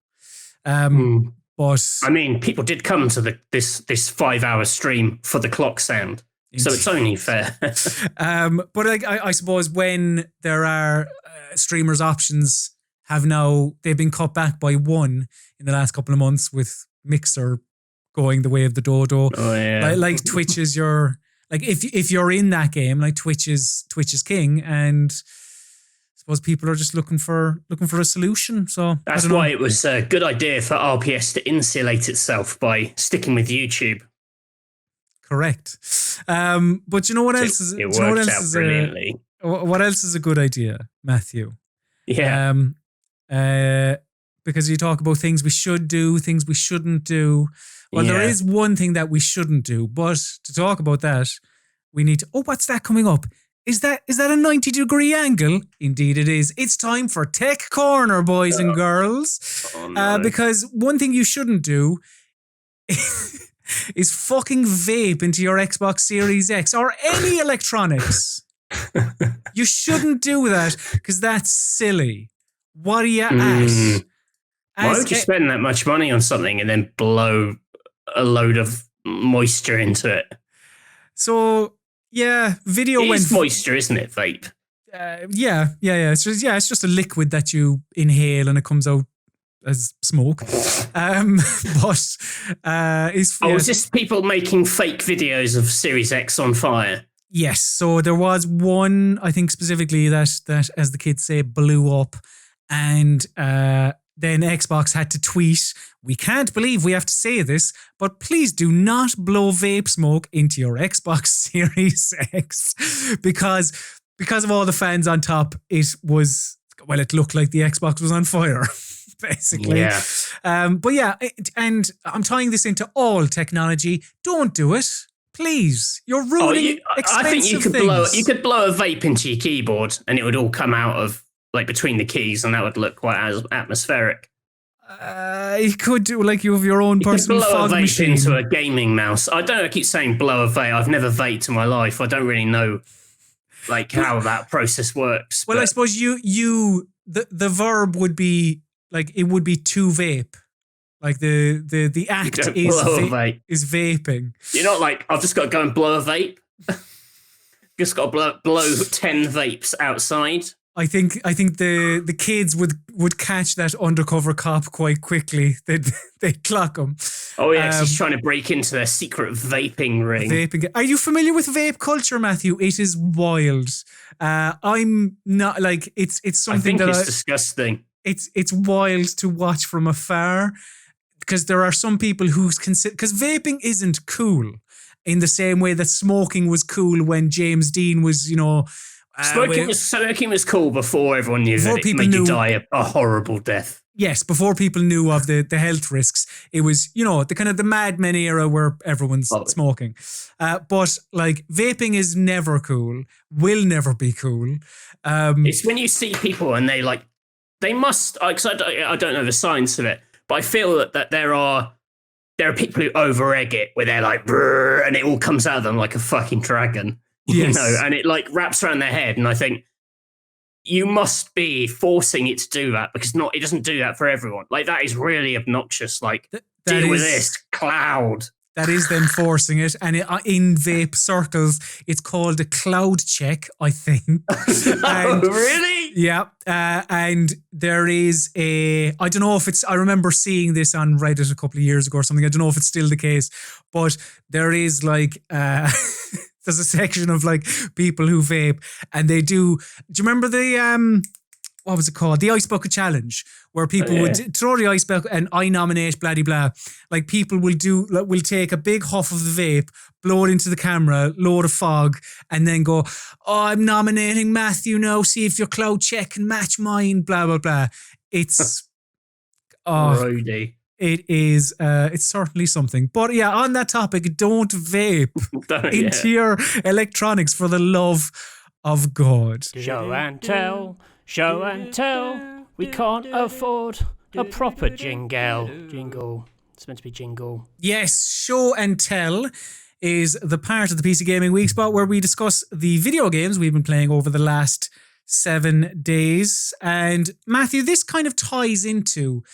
But I mean, people did come to this 5-hour stream for the clock sound, so it's only fair. But like, I suppose when there are streamers' options they've been cut back by one in the last couple of months with Mixer going the way of the dodo. Oh yeah, like Twitch is your. Like if you're in that game, like Twitch is king, and I suppose people are just looking for a solution. So that's why it was a good idea for RPS to insulate itself by sticking with YouTube. Correct. But you know what else is? It worked out brilliantly. What else is a good idea, Matthew? Yeah. Because you talk about things we should do, things we shouldn't do. Well, there is one thing that we shouldn't do, but to talk about that, we need to... Oh, what's that coming up? Is that a 90-degree angle? Indeed it is. It's time for Tech Corner, boys and girls. Oh, no. Because one thing you shouldn't do is fucking vape into your Xbox Series X or any electronics. You shouldn't do that because that's silly. What are you at? Why would you spend that much money on something and then blow a load of moisture into it? So video it's moisture, isn't it? Vape. Yeah. It's just a liquid that you inhale and it comes out as smoke. But is this people making fake videos of Series X on fire? Yes. So there was one, I think specifically that as the kids say, blew up, and then Xbox had to tweet, "We can't believe we have to say this, but please do not blow vape smoke into your Xbox Series X," because of all the fans on top, it looked like the Xbox was on fire, basically. Yeah. But yeah, and I'm tying this into all technology. Don't do it. Please. You're ruining expensive I think you could things. blow a vape into your keyboard and it would all come out of like between the keys, and that would look quite atmospheric. You could do like you have your own personal fog machine. machine Into a gaming mouse. I don't know. I keep saying blow a vape. I've never vaped in my life. I don't really know like how that process works. Well, I suppose the verb would be like, it would be to vape. Like the act is vaping. You're not like, I've just got to go and blow a vape. Just got to blow 10 vapes outside. I think the kids would catch that undercover cop quite quickly. They'd clock him. Oh yes, he's trying to break into their secret vaping ring. Are you familiar with vape culture, Matthew? It is wild. I'm not like it's something it's disgusting. It's wild to watch from afar, because there are some people who consider, because vaping isn't cool in the same way that smoking was cool when James Dean was, Smoking was cool before everyone knew that it made you die a horrible death. Yes, before people knew of the health risks, it was, the kind of the Mad Men era where everyone's smoking. But like vaping is never cool, will never be cool. It's when you see people and they must, because I don't know the science of it, but I feel that there are people who over-egg it where they're like, brrr, and it all comes out of them like a fucking dragon, and it like wraps around their head. And I think you must be forcing it to do that because it doesn't do that for everyone. Like that is really obnoxious. Like deal with this cloud. That is them forcing it. And in vape circles, it's called a cloud check, I think. Really? Yeah. And there is I don't know if I remember seeing this on Reddit a couple of years ago or something. I don't know if it's still the case, but there is like, there's a section of like people who vape and they do you remember the, what was it called? The Ice Bucket Challenge, where people would throw the ice bucket and I nominate blah, blah, blah. Like people will take a big huff of the vape, blow it into the camera, load of fog, and then go, I'm nominating Matthew now, see if your cloud check can match mine, blah, blah, blah. It's, Roadie. It is, it's certainly something. But yeah, on that topic, don't vape into your electronics for the love of God. Show and tell. Show and tell, we can't afford a proper jingle. It's meant to be jingle. Yes, show and tell is the part of the PC Gaming Weekspot where we discuss the video games we've been playing over the last 7 days. And Matthew, this kind of ties into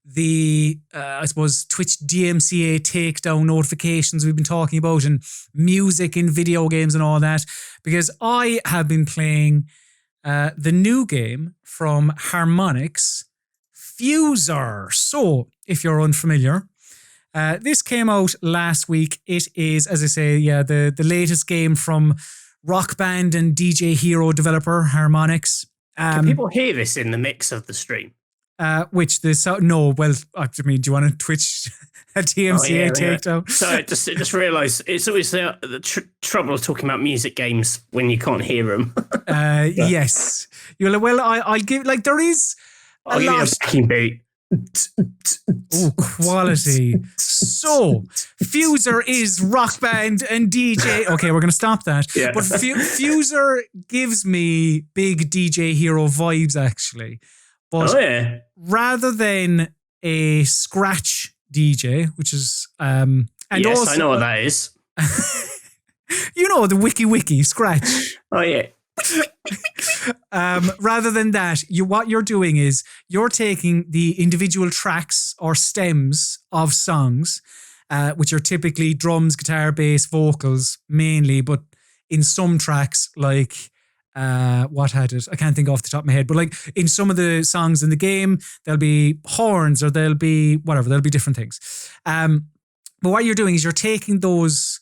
the, I suppose, Twitch DMCA takedown notifications we've been talking about and music in video games and all that, because I have been playing the new game from Harmonix, Fuser. So, if you're unfamiliar, this came out last week. It is, as I say, the latest game from rock band and DJ hero developer Harmonix. Can people hear this in the mix of the stream? No, well, I mean, do you want to Twitch a DMCA takedown? So I just realised it's always the trouble of talking about music games when you can't hear them. Yes. You're like, well, I'll give, like, there is a lot. A backing beat. Oh, quality. So, Fuser is rock band and DJ. Okay, we're going to stop that. Yeah. But Fuser gives me big DJ hero vibes, actually. But rather than a scratch DJ, which is and yes, also, I know what that is. You know, the wiki scratch. Oh yeah. Rather than that, what you're doing is you're taking the individual tracks or stems of songs, which are typically drums, guitar, bass, vocals mainly, but in some tracks like what had it? I can't think off the top of my head, but like in some of the songs in the game, there'll be horns or there'll be whatever, there'll be different things. But what you're doing is you're taking those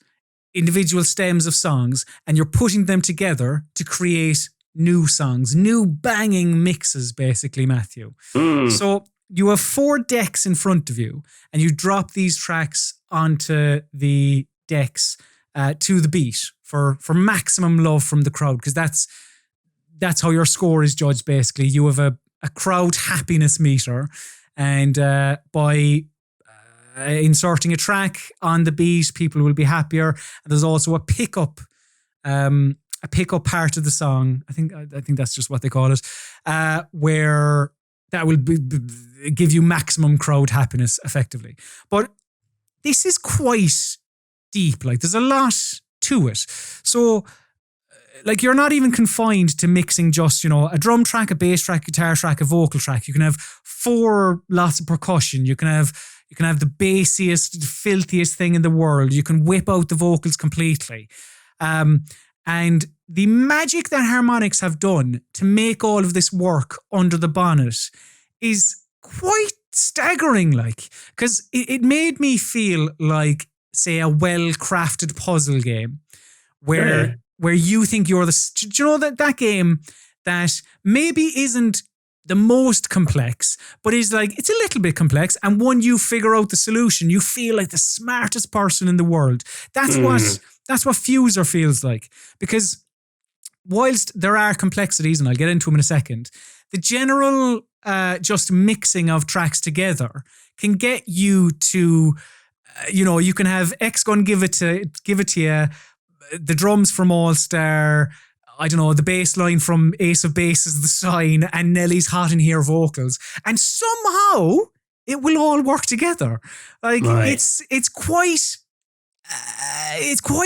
individual stems of songs and you're putting them together to create new songs, new banging mixes, basically, Matthew. So you have 4 decks in front of you and you drop these tracks onto the decks to the beat for maximum love from the crowd, because that's how your score is judged, basically. You have a crowd happiness meter, and by inserting a track on the beat, people will be happier. And there's also a pickup part of the song. I think that's just what they call it, where that will give you maximum crowd happiness, effectively. But this is quite deep. Like, there's a lot to it. So, like, you're not even confined to mixing just, a drum track, a bass track, guitar track, a vocal track. You can have 4 lots of percussion. You can have the bassiest, filthiest thing in the world. You can whip out the vocals completely. And the magic that Harmonix have done to make all of this work under the bonnet is quite staggering, like, because it made me feel like, say, a well-crafted puzzle game where you think you're do you know that game that maybe isn't the most complex, but is like, it's a little bit complex, and when you figure out the solution, you feel like the smartest person in the world. That's what Fuser feels like, because whilst there are complexities, and I'll get into them in a second, the general just mixing of tracks together can get you to, you can have X-Gun give it to you, the drums from All Star, I don't know, the bass line from Ace of Base is the Sign, and Nelly's Hot in Here vocals, and somehow it will all work together. Like it's quite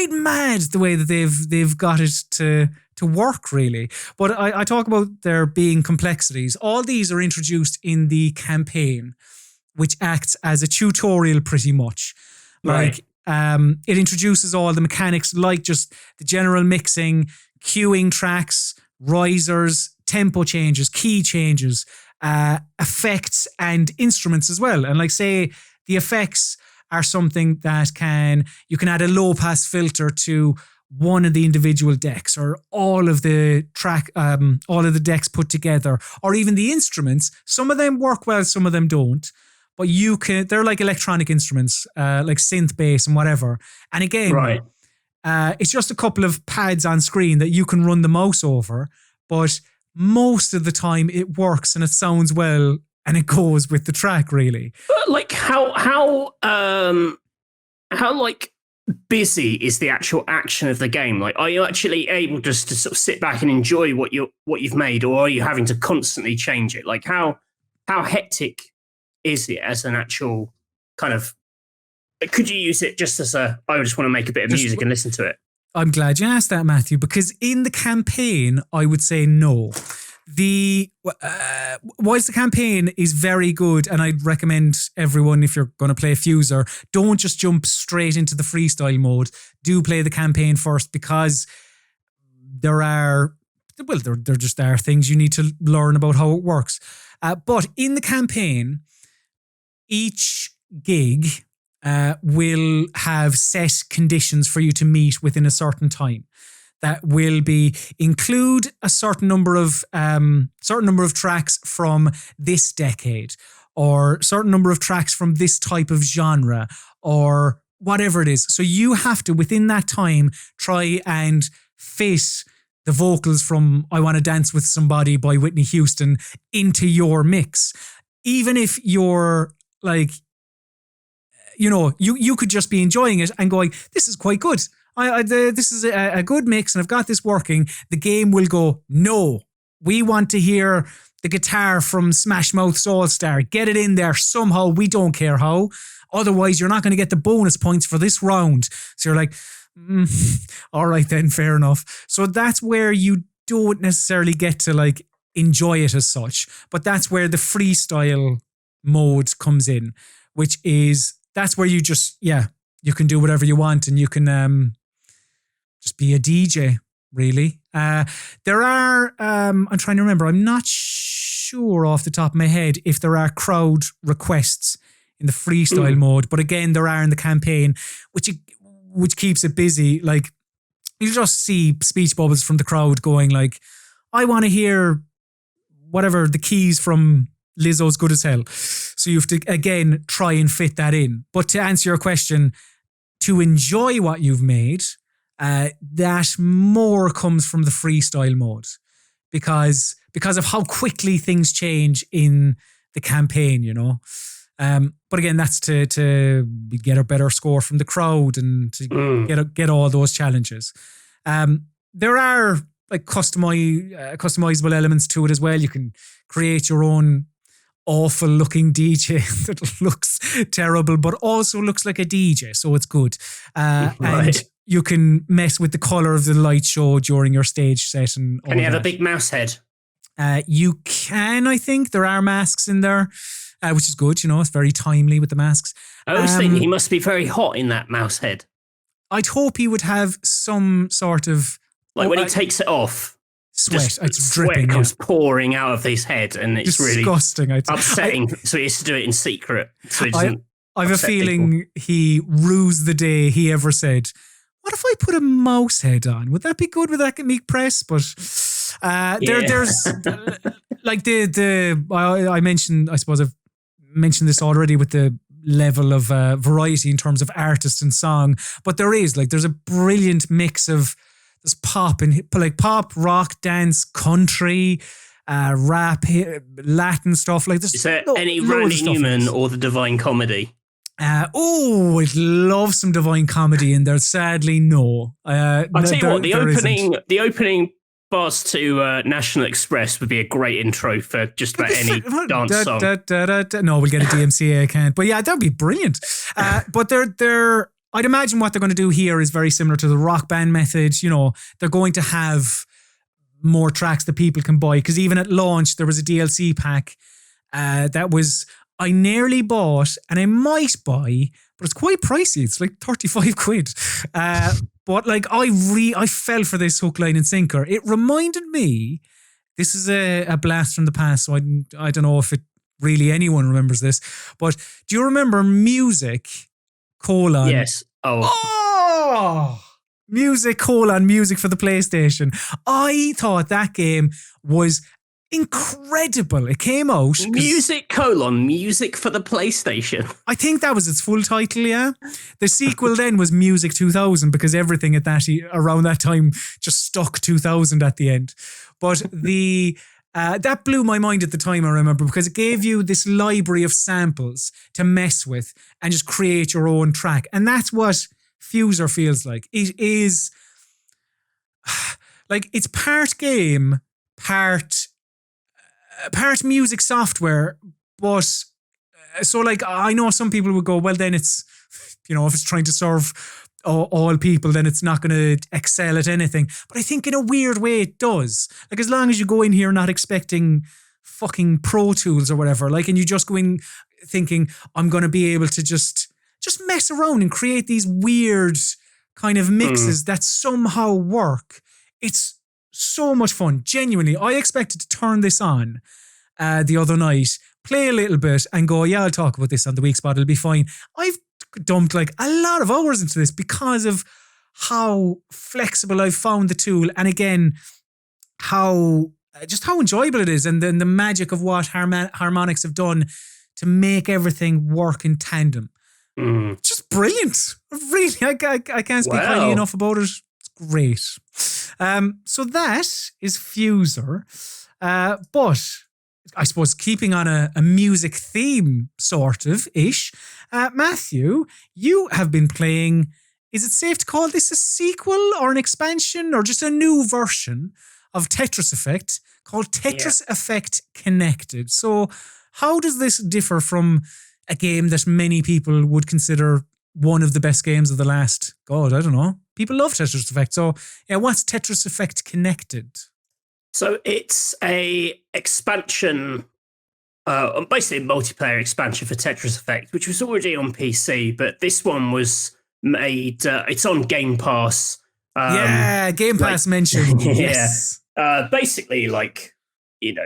mad the way that they've got it to work, really. But I talk about there being complexities. All these are introduced in the campaign, which acts as a tutorial pretty much. Like it introduces all the mechanics, like just the general mixing, queuing tracks, risers, tempo changes, key changes, effects and instruments as well. And like, say, the effects are something that you can add a low pass filter to one of the individual decks, or all of the decks put together, or even the instruments. Some of them work well, some of them don't. But they're like electronic instruments, like synth bass and whatever. And again, it's just a couple of pads on screen that you can run the mouse over, but most of the time it works and it sounds well and it goes with the track, really. Like how like busy is the actual action of the game? Like, are you actually able just to sort of sit back and enjoy what you've made, or are you having to constantly change it? Like how hectic is it as an actual kind of? Could you use it just as I just want to make a bit of music and listen to it? I'm glad you asked that, Matthew, because in the campaign, I would say no. Whilst the campaign is very good, and I'd recommend everyone, if you're going to play Fuser, don't just jump straight into the freestyle mode. Do play the campaign first, because there just are things you need to learn about how it works. But in the campaign, each gig will have set conditions for you to meet within a certain time. That will include a certain number of tracks from this decade, or certain number of tracks from this type of genre, or whatever it is. So you have to, within that time, try and fit the vocals from I Want to Dance with Somebody by Whitney Houston into your mix. Even if you're like, you could just be enjoying it and going, this is quite good. This is a good mix and I've got this working. The game will go, no, we want to hear the guitar from Smash Mouth's All Star. Get it in there somehow. We don't care how. Otherwise, you're not going to get the bonus points for this round. So you're like, all right then, fair enough. So that's where you don't necessarily get to like enjoy it as such. But that's where the freestyle mode comes in, which is, that's where you just, you can do whatever you want and you can just be a DJ, really. There are, I'm trying to remember, I'm not sure off the top of my head if there are crowd requests in the freestyle mode, but again, there are in the campaign, which keeps it busy. Like, you just see speech bubbles from the crowd going like, I want to hear whatever, the keys from Lizzo's Good as Hell. So you have to, again, try and fit that in. But to answer your question, to enjoy what you've made, that more comes from the freestyle mode because of how quickly things change in the campaign, But again, that's to get a better score from the crowd and to get all those challenges. There are like customizable elements to it as well. You can create your own awful looking DJ that looks terrible but also looks like a DJ, so it's good. And you can mess with the color of the light show during your stage set. And can you have a big mouse head? You can, I think. There are masks in there, which is good. It's very timely with the masks. I was thinking he must be very hot in that mouse head. I'd hope he would have some sort of... Like when he takes it off, sweat. It's dripping. Sweat comes pouring out of his head, and it's disgusting. Really upsetting. So he has to do it in secret. So I have a feeling he rues the day he ever said, "What if I put a mouse head on? Would that be good? Would that get me press?" But there's like I mentioned. I suppose I've mentioned this already with the level of variety in terms of artist and song, but there's a brilliant mix of There's pop and like pop, rock, dance, country, rap, Latin stuff. Like, there's Is there any loads of Randy stuff in Newman this. or the Divine Comedy? I'd love some Divine Comedy in there. Sadly, no. I'll tell you what, the opening bars to National Express would be a great intro for just about any dance song. No, we'll get a DMCA account. But yeah, that'd be brilliant. But I'd imagine what they're going to do here is very similar to the Rock Band method. You know, they're going to have more tracks that people can buy. Because even at launch, there was a DLC pack that was... I nearly bought, and I might buy, but it's quite pricey. It's like 35 quid. But like, I fell for this hook, line and sinker. It reminded me, this is a blast from the past, so I don't know if really anyone remembers this, but do you remember Music : Yes. Music : Music for the PlayStation. I thought that game was incredible. It came out. Music : Music for the PlayStation. I think that was its full title, yeah. The sequel then was Music 2000 because everything at around that time just stuck 2000 at the end. But that blew my mind at the time, I remember, because it gave you this library of samples to mess with and just create your own track. And that's what Fuser feels like. It is like it's part game, part music software, but so like I know some people would go, well then it's, you know, if it's trying to serve all people, then it's not going to excel at anything. But I think in a weird way it does. Like, as long as you go in here not expecting fucking Pro Tools or whatever, like, and you just go in thinking, I'm going to be able to just mess around and create these weird kind of mixes that somehow work. It's so much fun. Genuinely, I expected to turn this on the other night, play a little bit and go, yeah, I'll talk about this on the Weekspot, it'll be fine. I've dumped like a lot of hours into this because of how flexible I've found the tool, and again, how enjoyable it is, and then the magic of what Harmonix have done to make everything work in tandem. Just brilliant. Really, I can't speak highly enough about it. Great. So that is Fuser. But I suppose keeping on a music theme, sort of ish. Matthew, you have been playing, is it safe to call this a sequel or an expansion or just a new version of Tetris Effect called Tetris Effect Connected? So how does this differ from a game that many people would consider one of the best games of the last, God, I don't know. People love Tetris Effect. So, yeah, what's Tetris Effect Connected? So it's a expansion, basically a multiplayer expansion for Tetris Effect, which was already on PC, but this one was made, it's on Game Pass. Game Pass mentioned. Yes. Basically, like, you know,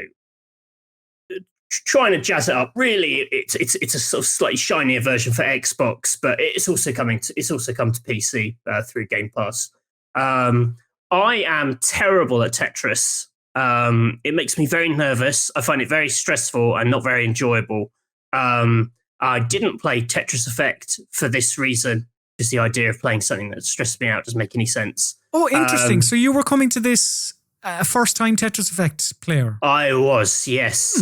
trying to jazz it up. Really, it's a sort of slightly shinier version for Xbox, but it's also come to PC through Game Pass. I am terrible at Tetris. It makes me very nervous. I find it very stressful and not very enjoyable. I didn't play Tetris Effect for this reason, because the idea of playing something that stressed me out doesn't make any sense. Oh, interesting. So you were coming to this first-time Tetris Effect player? I was, yes.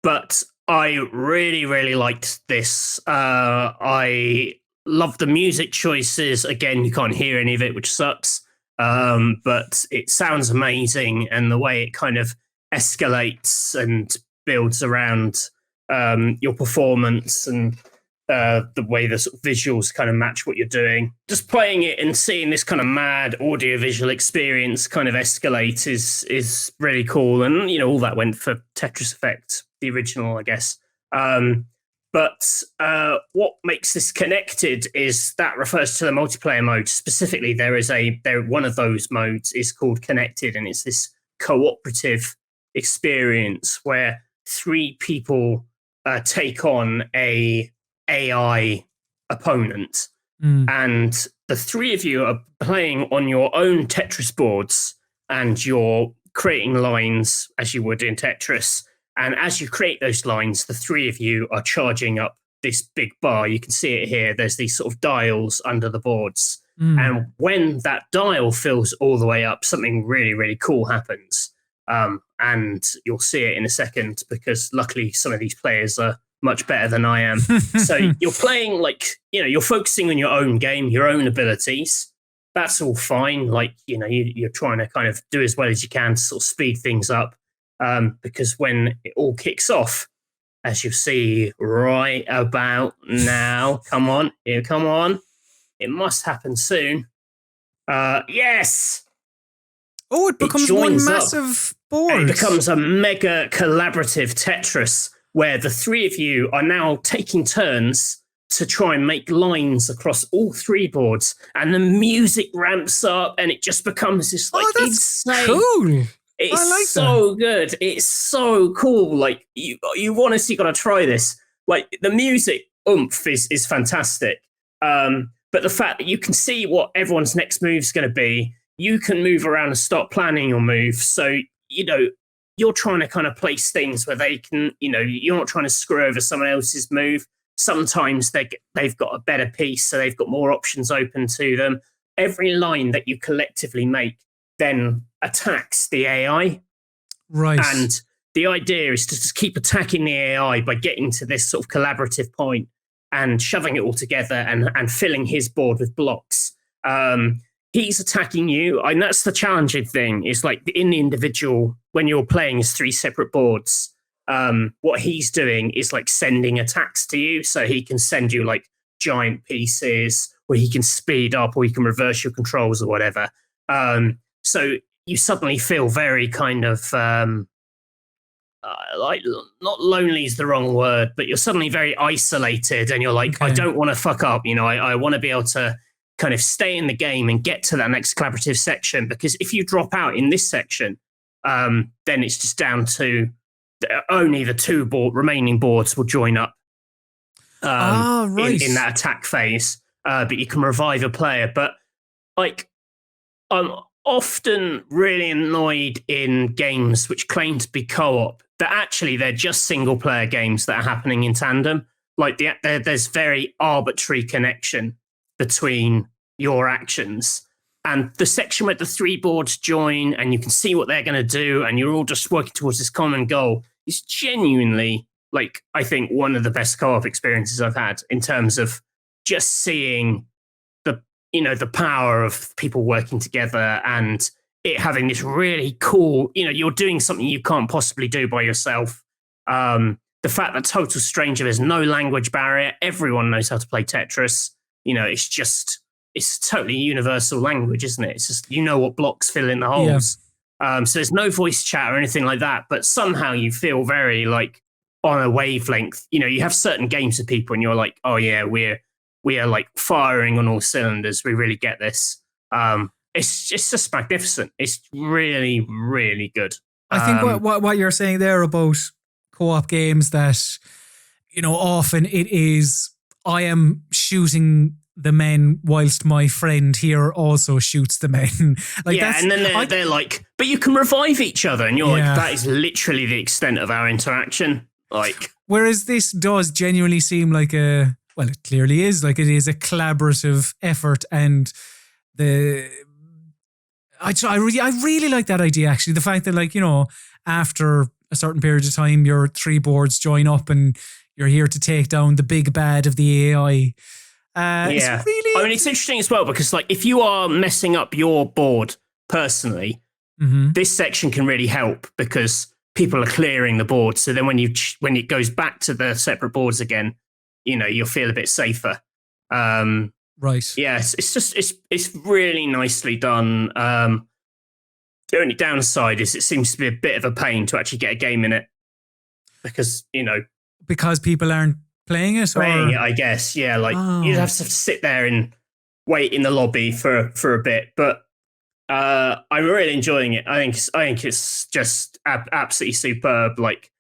But I really, really liked this. I love the music choices. Again, you can't hear any of it, which sucks. But it sounds amazing, and the way it kind of escalates and builds around your performance, and the way the sort of visuals kind of match what you're doing. Just playing it and seeing this kind of mad audiovisual experience kind of escalate is really cool. And, you know, all that went for Tetris Effect, the original, I guess. But what makes this connected is that refers to the multiplayer mode. Specifically, one of those modes is called Connected, and it's this cooperative experience where 3 people take on a AI opponent, and the 3 of you are playing on your own Tetris boards, and you're creating lines as you would in Tetris. And as you create those lines, the 3 of you are charging up this big bar. You can see it here. There's these sort of dials under the boards. And when that dial fills all the way up, something really, really cool happens. And you'll see it in a second because luckily some of these players are much better than I am. So you're playing like, you're focusing on your own game, your own abilities. That's all fine. Like, you're trying to kind of do as well as you can to sort of speed things up. Because when it all kicks off, as you see right about now, come on. It must happen soon. Yes. Oh, it becomes one massive board. It becomes a mega collaborative Tetris where the three of you are now taking turns to try and make lines across all three boards, and the music ramps up, and it just becomes this like insane. Cool. It's like so good. It's so cool. Like you honestly got to try this. Like the music oomph is fantastic. But the fact that you can see what everyone's next move is going to be, you can move around and start planning your move. So, you're trying to kind of place things where they can, you're not trying to screw over someone else's move. Sometimes they've got a better piece, so they've got more options open to them. Every line that you collectively make then attacks the AI. Right. And the idea is to just keep attacking the AI by getting to this sort of collaborative point and shoving it all together and filling his board with blocks. He's attacking you. And that's the challenging thing. Is like in the individual, when you're playing as three separate boards, what he's doing is like sending attacks to you. So he can send you like giant pieces, or he can speed up, or he can reverse your controls or whatever. So you suddenly feel very kind of like, not lonely is the wrong word, but you're suddenly very isolated, and you're like, I don't want to fuck up. I want to be able to kind of stay in the game and get to that next collaborative section, because if you drop out in this section, then it's just down to only the two remaining boards will join up in that attack phase. But you can revive a player. But like, I'm often really annoyed in games which claim to be co-op that actually they're just single player games that are happening in tandem. Like there's very arbitrary connection between your actions, and the section where the three boards join and you can see what they're going to do and you're all just working towards this common goal is genuinely, like, I think one of the best co-op experiences I've had in terms of just seeing the power of people working together and it having this really cool, you're doing something you can't possibly do by yourself. The fact that total stranger, there's no language barrier. Everyone knows how to play Tetris. It's totally universal language, isn't it? It's just, what blocks fill in the holes. Yeah. So there's no voice chat or anything like that, but somehow you feel very like on a wavelength. You have certain games with people and you're like, oh yeah, we are like firing on all cylinders. We really get this. It's just magnificent. It's really, really good. I think what you're saying there about co-op games, that, often it is, I am shooting the men whilst my friend here also shoots the men. And then they're like, but you can revive each other. And you're like, that is literally the extent of our interaction. Like, whereas this does genuinely seem like it clearly is, like it is a collaborative effort, and I really like that idea, actually. The fact that, after a certain period of time, your three boards join up and you're here to take down the big bad of the AI. It's really... it's interesting as well, because like if you are messing up your board personally, this section can really help because people are clearing the board. So then when it goes back to the separate boards again, you'll feel a bit safer. Right. Yes, it's really nicely done. The only downside is it seems to be a bit of a pain to actually get a game in it because people aren't playing it. I guess, yeah. Like you'd have to sit there and wait in the lobby for a bit, but I'm really enjoying it. I think it's just absolutely superb. Like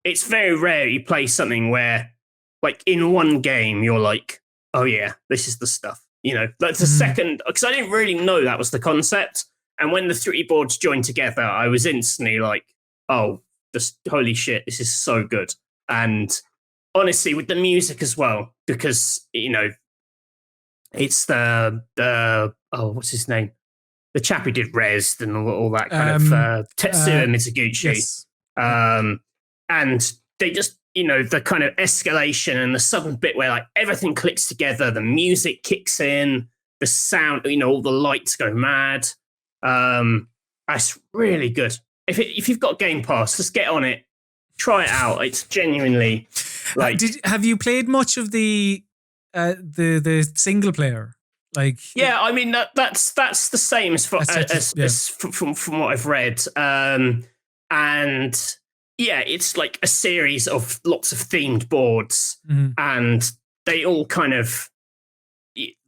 it's very rare you play something where, like in one game, you're like, oh yeah, this is the stuff. That's the second, because I didn't really know that was the concept. And when the three boards joined together, I was instantly like, oh, holy shit, this is so good. And honestly, with the music as well, because, It's the what's his name? The chap who did Rezzed and all that kind of Tetsuya Mizuguchi. Yes. And they just, the kind of escalation and the sudden bit where like everything clicks together, the music kicks in, the sound, all the lights go mad. That's really good. If you've got Game Pass, just get on it, try it out. It's genuinely like. Have you played much of the single player? Like, yeah, I mean that's the same as from what I've read, and yeah, it's like a series of lots of themed boards, and they all kind of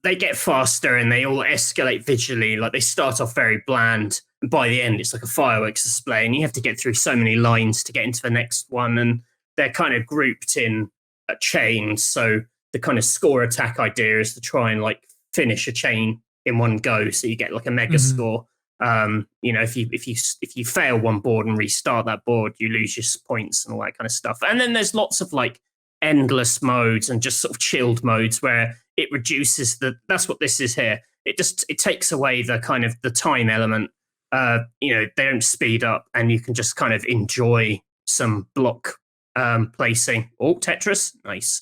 they get faster and they all escalate visually. Like they start off very bland, and by the end, it's like a fireworks display, and you have to get through so many lines to get into the next one, and they're kind of grouped in a chain. So the kind of score attack idea is to try and like finish a chain in one go, so you get like a mega score. If you fail one board and restart that board, you lose your points and all that kind of stuff. And then there's lots of like endless modes and just sort of chilled modes where it reduces that's what this is here. It takes away the kind of the time element. They don't speed up, and you can just kind of enjoy some block placing. Oh, Tetris, nice.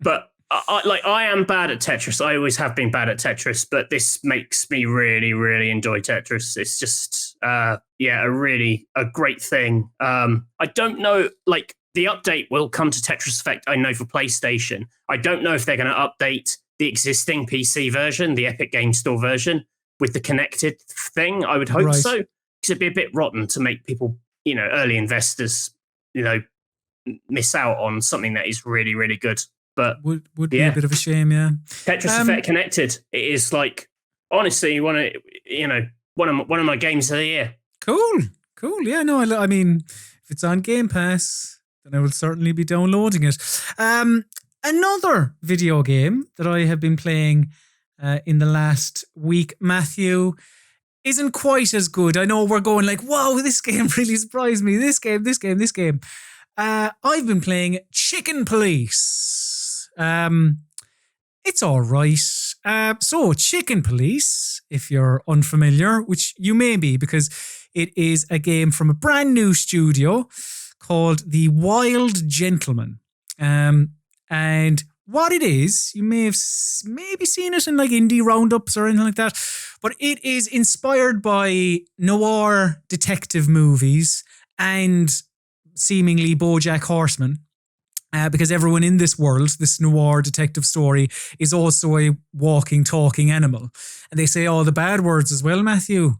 But I am bad at Tetris. I always have been bad at Tetris, but this makes me really, really enjoy Tetris. It's just, a great thing. I don't know, like the update will come to Tetris Effect, I know, for PlayStation. I don't know if they're going to update the existing PC version, the Epic Game Store version, with the connected thing. I would hope so, because it'd be a bit rotten to make people, early investors, miss out on something that is really, really good. But would be a bit of a shame, yeah. Tetris Effect Connected. It is like, honestly, one of my games of the year. Cool. Yeah, no, I mean, if it's on Game Pass, then I will certainly be downloading it. Another video game that I have been playing in the last week, Matthew, isn't quite as good. I know we're going like, wow, this game really surprised me. This game. I've been playing Chicken Police. It's all right. So Chicken Police, if you're unfamiliar, which you may be because it is a game from a brand new studio called The Wild Gentleman. And what it is, you may have maybe seen it in like indie roundups or anything like that, but it is inspired by noir detective movies and seemingly BoJack Horseman. Because everyone in this world, this noir detective story, is also a walking, talking animal. And they say all the bad words as well, Matthew.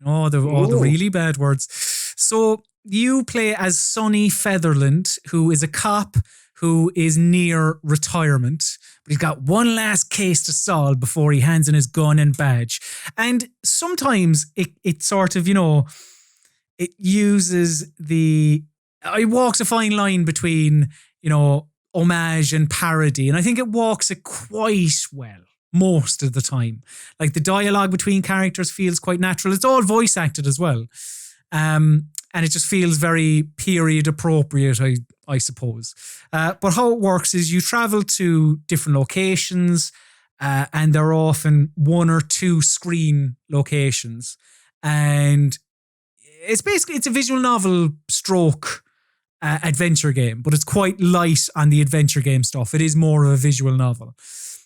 All the really bad words. So you play as Sonny Featherland, who is a cop who is near retirement. But he's got one last case to solve before he hands in his gun and badge. And sometimes it sort of, it uses it walks a fine line between homage and parody. And I think it walks it quite well most of the time. Like the dialogue between characters feels quite natural. It's all voice acted as well. And it just feels very period appropriate, I suppose. But how it works is you travel to different locations and they're often one or two screen locations. And it's a visual novel stroke adventure game, but it's quite light on the adventure game stuff. It is more of a visual novel.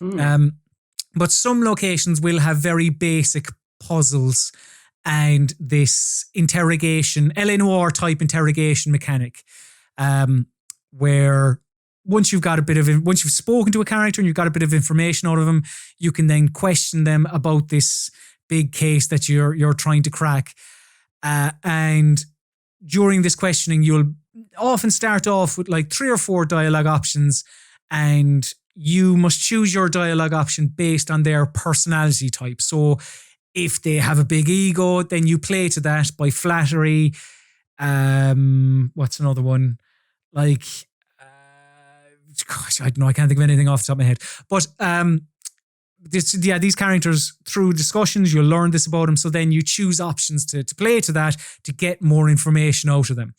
But some locations will have very basic puzzles and this interrogation, L.A. Noire type interrogation mechanic, where once you've spoken to a character and you've got a bit of information out of them, you can then question them about this big case that you're trying to crack. And during this questioning, you'll often start off with like 3 or 4 dialogue options, and you must choose your dialogue option based on their personality type. So if they have a big ego, then you play to that by flattery. What's another one? Like, gosh, I don't know. I can't think of anything off the top of my head. But these characters, through discussions, you'll learn this about them. So then you choose options to play to that to get more information out of them.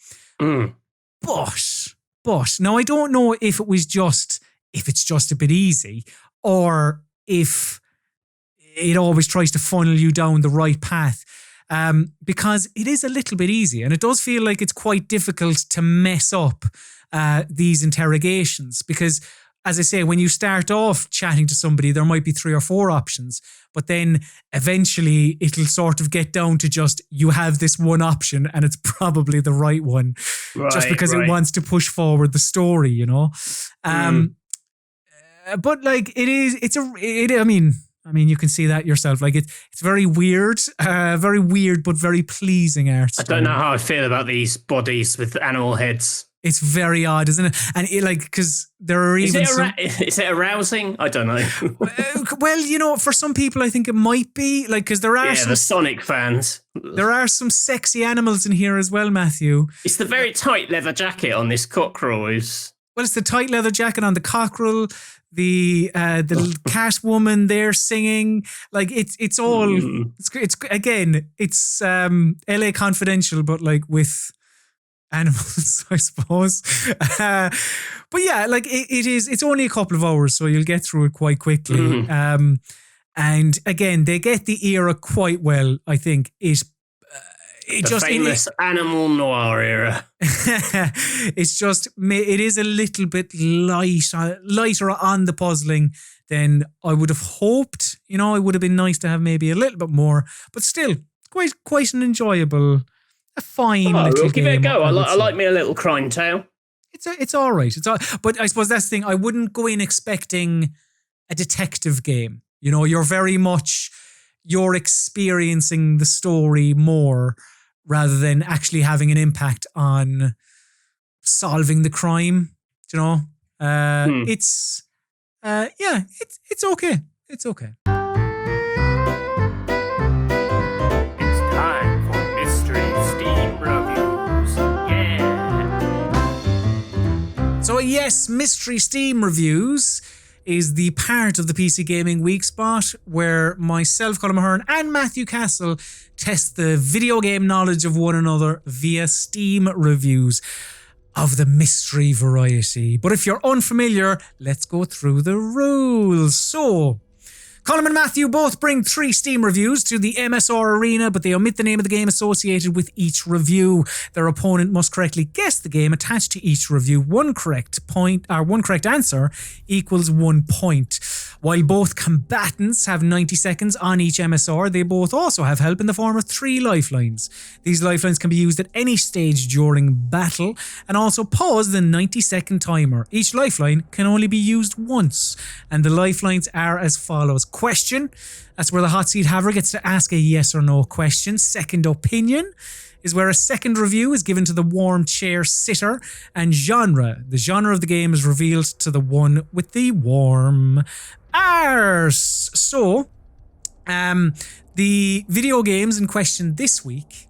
But now I don't know if it was just if it's just a bit easy, or if it always tries to funnel you down the right path. Because it is a little bit easy, and it does feel like it's quite difficult to mess up these interrogations, because as I say, when you start off chatting to somebody, there might be 3 or 4 options, but then eventually it'll sort of get down to just, you have this one option and it's probably the right one, just because it wants to push forward the story, you know? But like I mean, you can see that yourself. Like it's very weird, but very pleasing art style. I don't know how I feel about these bodies with animal heads. It's very odd, isn't it? And because there are even is it arousing? I don't know. Well, you know, for some people, I think it might be, like, because there are the Sonic fans. There are some sexy animals in here as well, Matthew. It's the very tight leather jacket on this cockerel. Well, it's the tight leather jacket on the cockerel. The cat woman there singing, like it's all it's LA Confidential, but like with animals, I suppose. But yeah, like it's only a couple of hours, so you'll get through it quite quickly. And again, they get the era quite well. I think it famous animal noir era. It's just, it is a little bit lighter on the puzzling than I would have hoped. You know, it would have been nice to have maybe a little bit more, but still quite an enjoyable, a fine little we'll game. Give it a go. I like me a little crime tale. It's all right. But I suppose that's the thing. I wouldn't go in expecting a detective game. You know, you're experiencing the story more rather than actually having an impact on solving the crime. You know, it's okay. It's okay. It's time for Mystery Steam Reviews. Yeah. So yes, Mystery Steam Reviews is the part of the PC Gaming Weekspot where myself, Colm Ahern, and Matthew Castle test the video game knowledge of one another via Steam reviews of the mystery variety. But if you're unfamiliar, let's go through the rules. So, Colm and Matthew both bring 3 Steam reviews to the MSR arena, but they omit the name of the game associated with each review. Their opponent must correctly guess the game attached to each review. One correct answer equals 1 point. While both combatants have 90 seconds on each MSR, they both also have help in the form of 3 lifelines. These lifelines can be used at any stage during battle and also pause the 90-second timer. Each lifeline can only be used once, and the lifelines are as follows. Question, that's where the hot seat haver gets to ask a yes or no question. Second opinion is where a second review is given to the warm chair sitter. And genre, the genre of the game is revealed to the one with the warm arse. So, the video games in question this week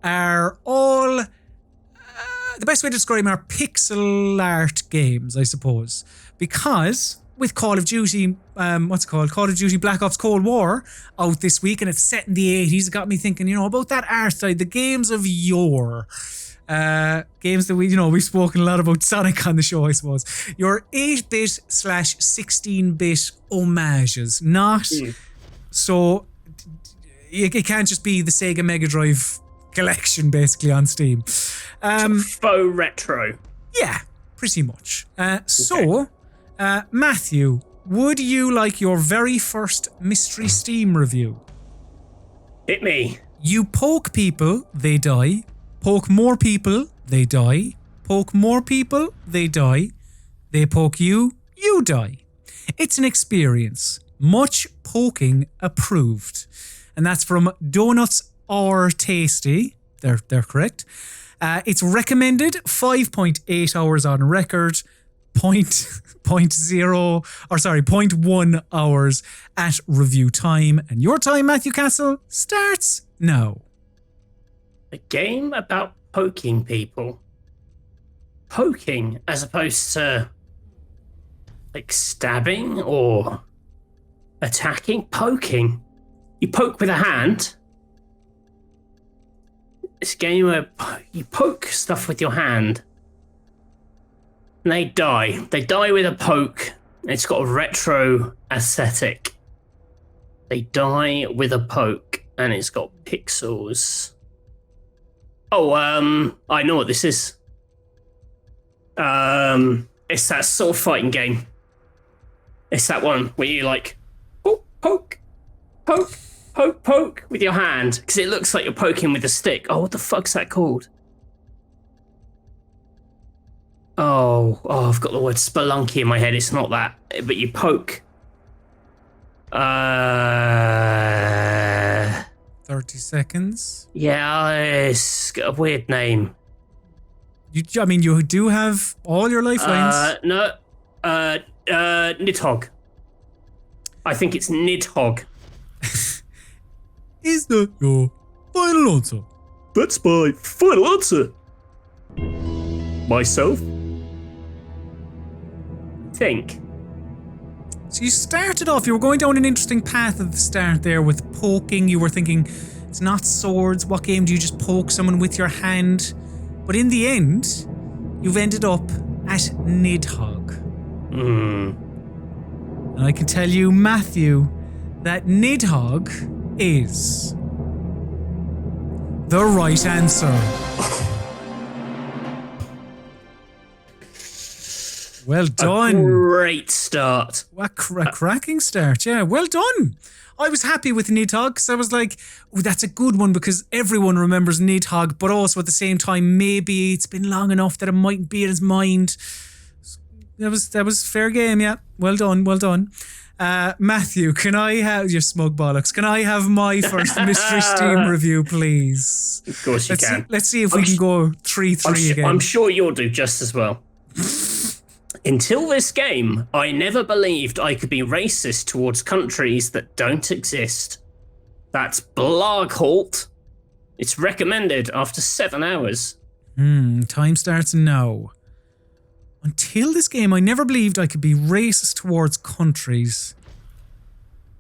are all, the best way to describe them are pixel art games, I suppose. Because with Call of Duty, Call of Duty Black Ops Cold War out this week, and it's set in the 80s. It got me thinking, you know, about that art side, the games of yore. Games that we've spoken a lot about Sonic on the show, I suppose. Your 8-bit / 16-bit homages, not so it can't just be the Sega Mega Drive collection basically on Steam. Faux retro. Yeah, pretty much. So, Matthew, would you like your very first Mystery Steam review? Hit me. You poke people, they die. Poke more people, they die. Poke more people, they die. They poke you, you die. It's an experience. Much poking approved. And that's from Donuts Are Tasty. They're correct. It's recommended 5.8 hours on record. 0.1 hours at review time. And your time, Matthew Castle, starts now. A game about poking people. Poking as opposed to like stabbing or attacking. Poking. You poke with a hand. It's a game where you poke stuff with your hand. And they die. They die with a poke. It's got a retro aesthetic. They die with a poke, and it's got pixels. Oh, I know what this is. It's that sword fighting game. It's that one where you like poke with your hand, because it looks like you're poking with a stick. Oh, what the fuck's that called? Oh, I've got the word spelunky in my head. It's not that, but you poke. 30 seconds. Yeah, it's got a weird name. You do have all your lifelines. No. Nidhogg. I think it's Nidhogg. Is that your final answer? That's my final answer. Myself? Think. So you started off, you were going down an interesting path at the start there with poking. You were thinking, it's not swords. What game do you just poke someone with your hand? But in the end, you've ended up at Nidhogg. And I can tell you, Matthew, that Nidhogg is the right answer. Well done. A great start. What cracking start. Yeah, well done. I was happy with Nidhogg because I was like, oh, that's a good one because everyone remembers Nidhogg, but also at the same time, maybe it's been long enough that it mightn't be in his mind. That was fair game, yeah. Well done. Matthew, can I have your smug bollocks? Can I have my first Mystery Steam review, please? Of course you can. Let's see if we can go 3-3 again. I'm sure you'll do just as well. Until this game, I never believed I could be racist towards countries that don't exist. That's Blarghalt. It's recommended after 7 hours. Time starts now. Until this game, I never believed I could be racist towards countries.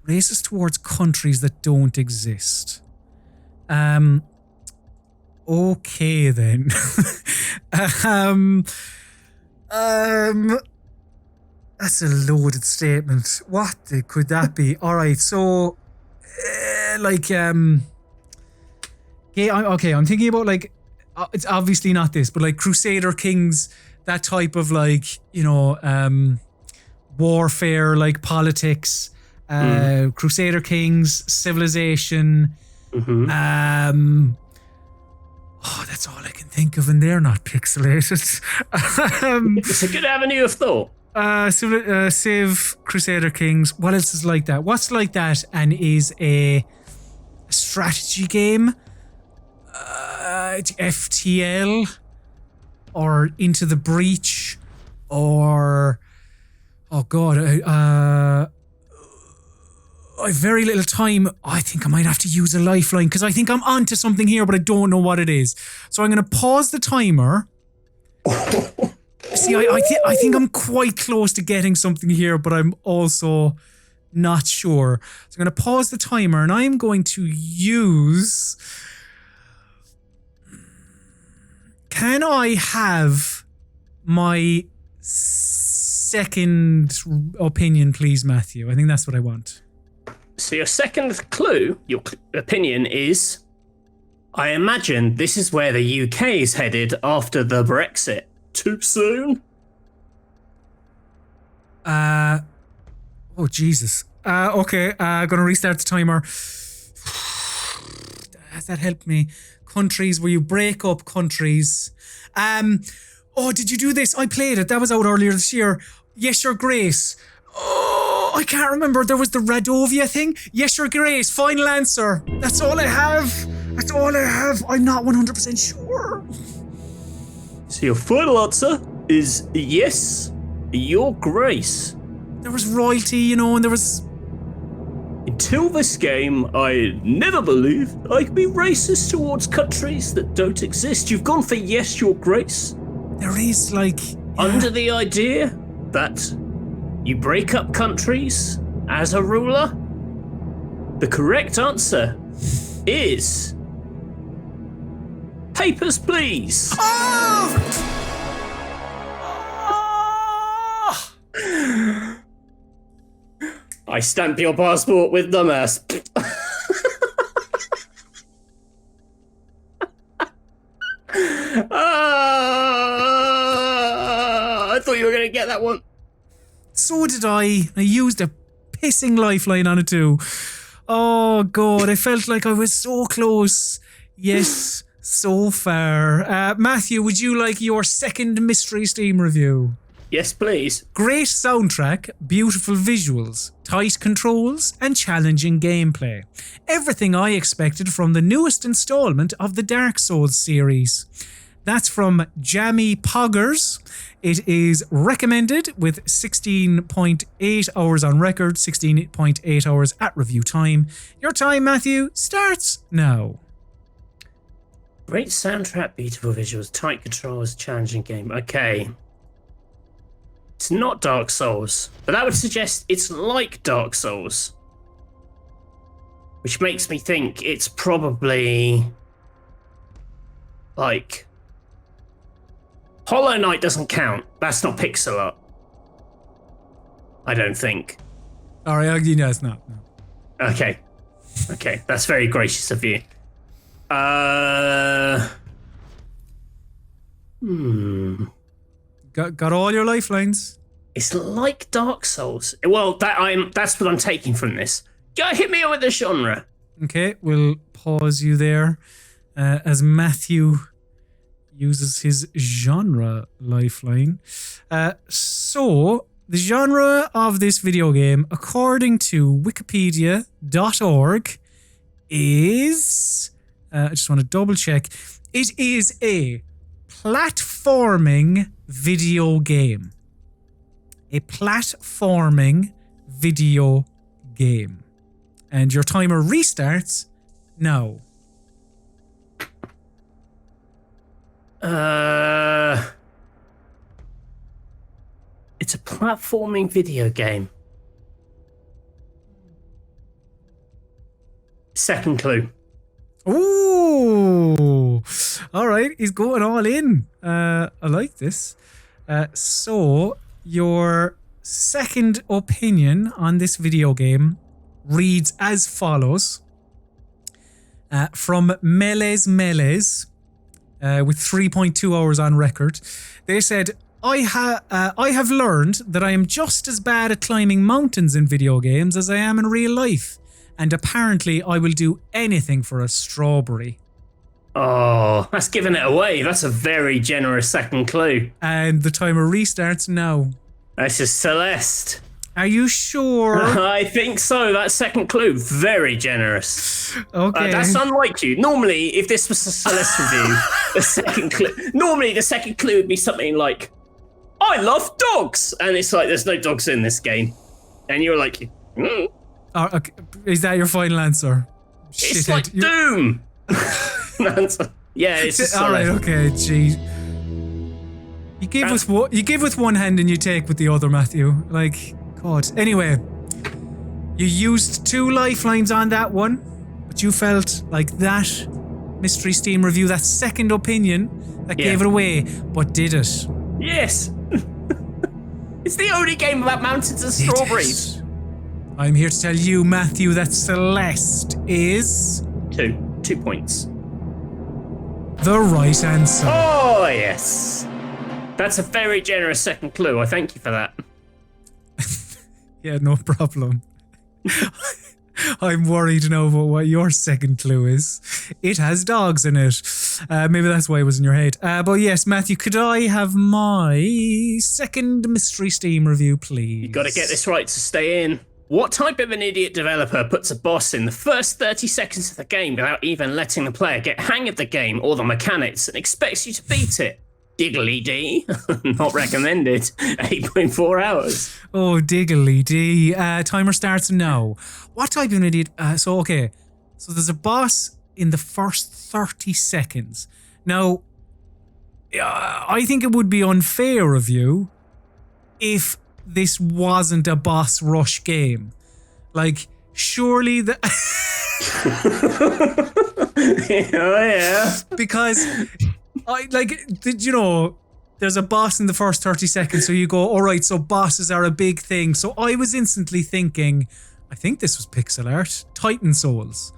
Racist towards countries that don't exist. Okay then. That's a loaded statement. What could that be? All right, so okay, I'm thinking about like it's obviously not this, but like Crusader Kings, that type of like, warfare, like politics, Crusader Kings, Civilization. That's all I can think of, and they're not pixelated. It's a good avenue of thought. Civ, Crusader Kings. What else is like that? What's like that and is a strategy game? FTL or Into the Breach or I have very little time. I think I might have to use a lifeline because I think I'm onto something here, but I don't know what it is. So I'm going to pause the timer. See, I think I'm quite close to getting something here, but I'm also not sure. So I'm going to pause the timer and I'm going to use... Can I have my second opinion, please, Matthew? I think that's what I want. So your second clue, your opinion is, I imagine this is where the UK is headed after the Brexit. Too soon? Oh, Jesus. Okay, gonna restart the timer. Has that helped me? Countries where you break up countries. Oh, did you do this? I played it. That was out earlier this year. Yes, Your Grace. Oh, I can't remember. There was the Radovia thing. Yes, Your Grace. Final answer. That's all I have. I'm not 100% sure. So your final answer is yes, Your Grace. There was royalty, and there was... Until this game, I never believed I could be racist towards countries that don't exist. You've gone for yes, Your Grace. There is, under the idea that you break up countries as a ruler. The correct answer is... Papers, Please. I stamp your passport with dumbass. I thought you were going to get that one. So did I. I used a pissing lifeline on it too. Oh, God. I felt like I was so close. Yes, so far. Matthew, would you like your second Mystery Steam review? Yes, please. Great soundtrack, beautiful visuals, tight controls, and challenging gameplay. Everything I expected from the newest installment of the Dark Souls series. That's from Jammy Poggers. It is recommended with 16.8 hours on record, 16.8 hours at review time. Your time, Matthew, starts now. Great soundtrack, beautiful visuals, tight controls, challenging game. Okay. It's not Dark Souls, but that would suggest it's like Dark Souls. Which makes me think it's probably like Hollow Knight doesn't count. That's not pixel art. I don't think. Alright, no, it's not. No. Okay. Okay, that's very gracious of you. Got all your lifelines? It's like Dark Souls. Well, that's what I'm taking from this. Hit me with the genre. Okay, we'll pause you there as Matthew uses his genre lifeline. So, the genre of this video game, according to wikipedia.org, is... I just want to double check. It is a platforming video game. A platforming video game. And your timer restarts now. It's a platforming video game. Second clue. Ooh, all right. He's going all in. I like this. So your second opinion on this video game reads as follows. From Mele's with 3.2 hours on record. They said, I have learned that I am just as bad at climbing mountains in video games as I am in real life. And apparently I will do anything for a strawberry. Oh, that's giving it away. That's a very generous second clue. And the timer restarts now. This is Celeste. Are you sure? I think so. That second clue, very generous. Okay. That's unlike you. Normally, if this was a Celeste review, the second clue would be something like, I love dogs. And it's like, there's no dogs in this game. And you're like, Okay. Is that your final answer? It's like Doom. Yeah, it's a all right. Okay. Gee, you give with one hand and you take with the other, Matthew. Like, God. Anyway, you used 2 lifelines on that one, but you felt like that Mystery Steam review, that second opinion, that gave it away. But did it? Yes. It's the only game about mountains and strawberries. I'm here to tell you, Matthew, that Celeste is... 2 points. The right answer. Oh, yes. That's a very generous second clue. I thank you for that. Yeah, no problem. I'm worried now about what your second clue is. It has dogs in it. Maybe that's why it was in your head. But yes, Matthew, could I have my second Mystery Steam review, please? You got to get this right to stay in. What type of an idiot developer puts a boss in the first 30 seconds of the game without even letting the player get hang of the game or the mechanics and expects you to beat it? Diggly D. Not recommended. 8.4 hours. Oh, diggly D. Timer starts now. What type of an idiot? So there's a boss in the first 30 seconds. Now, I think it would be unfair of you if this wasn't a boss rush game. Like, surely the... Oh, yeah. Because, did you know, there's a boss in the first 30 seconds. So you go, all right, so bosses are a big thing. So I was instantly thinking, I think this was pixel art, Titan Souls.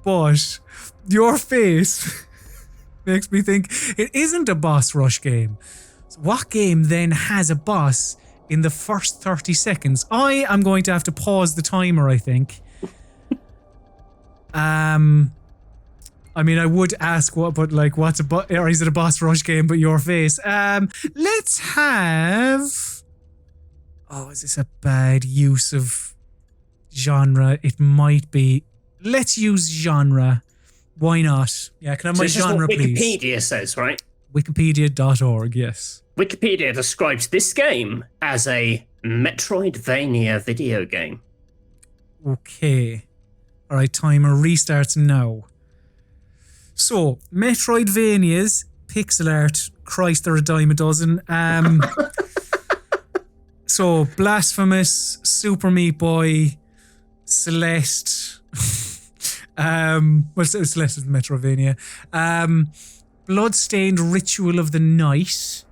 But your face makes me think it isn't a boss rush game. So what game then has a boss in the first 30 seconds? I am going to have to pause the timer, I think. I mean, I would ask what, but like, or is it a boss rush game? But your face. Let's have. Oh, is this a bad use of genre? It might be. Let's use genre. Why not? Yeah, can I have my genre, please? Wikipedia says, right? Wikipedia.org, yes. Wikipedia describes this game as a Metroidvania video game. Okay. All right, timer restarts now. So, Metroidvanias, pixel art, Christ, they're a dime a dozen. So, Blasphemous, Super Meat Boy, Celeste. Well, Celeste is Metroidvania. Bloodstained Ritual of the Night.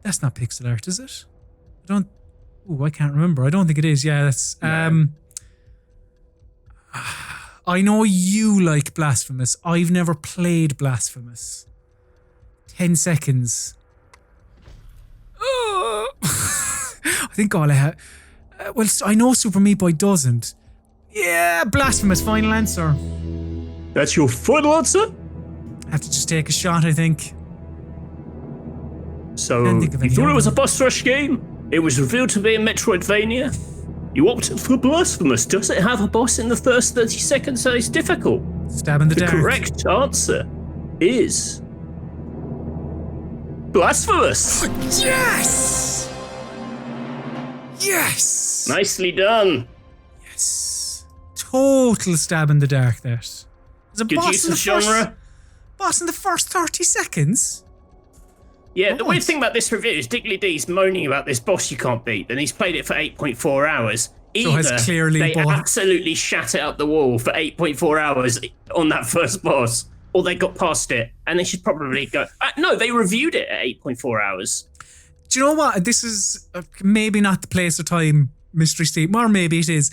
That's not pixel art, is it? I can't remember. I don't think it is. Yeah, that's I know you like Blasphemous. I've never played Blasphemous. 10 seconds. I think all I have. Well, I know Super Meat Boy doesn't. Yeah, Blasphemous, final answer. That's your final answer? I have to just take a shot, I think. So, you thought it was a boss rush game? It was revealed to be a Metroidvania? You opted for Blasphemous. Does it have a boss in the first 30 seconds that is difficult? Stab in the dark. The correct answer is Blasphemous. Yes! Yes! Nicely done. Yes. Total stab in the dark there. There's a Good use of genre. Boss in the first 30 seconds? Yeah, the weird thing about this review is Diggly D's moaning about this boss you can't beat, and he's played it for 8.4 hours. Either so has clearly they absolutely shat it up the wall for 8.4 hours on that first boss, or they got past it, and they should probably go... no, they reviewed it at 8.4 hours. Do you know what? This is maybe not the place or time, Mystery Steam, or maybe it is.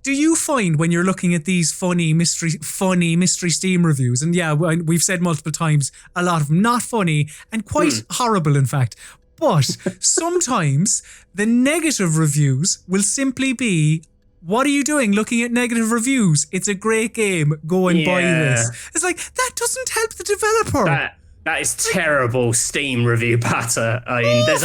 Do you find when you're looking at these funny Mystery Steam reviews, and yeah, we've said multiple times, a lot of them not funny and quite horrible, in fact, but sometimes the negative reviews will simply be, what are you doing looking at negative reviews? It's a great game. Go and buy this. It's like, that doesn't help the developer. That is terrible Steam review patter. I mean, there's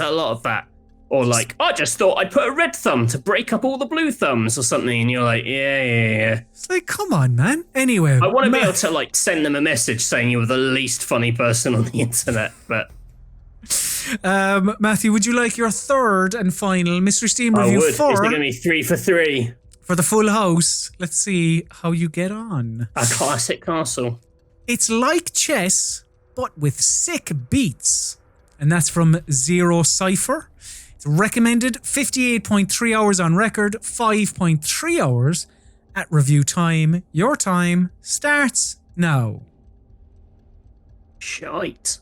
a lot of that. Or like, I just thought I'd put a red thumb to break up all the blue thumbs or something. And you're like, yeah. It's like, come on, man. Anyway. I want to be able to like send them a message saying you were the least funny person on the internet. But Matthew, would you like your third and final Mystery Steam review? I would. It's going to be 3 for 3. For the full house. Let's see how you get on. A classic castle. It's like chess, but with sick beats. And that's from Zero Cipher. It's recommended 58.3 hours on record, 5.3 hours at review time. Your time starts now. Shite.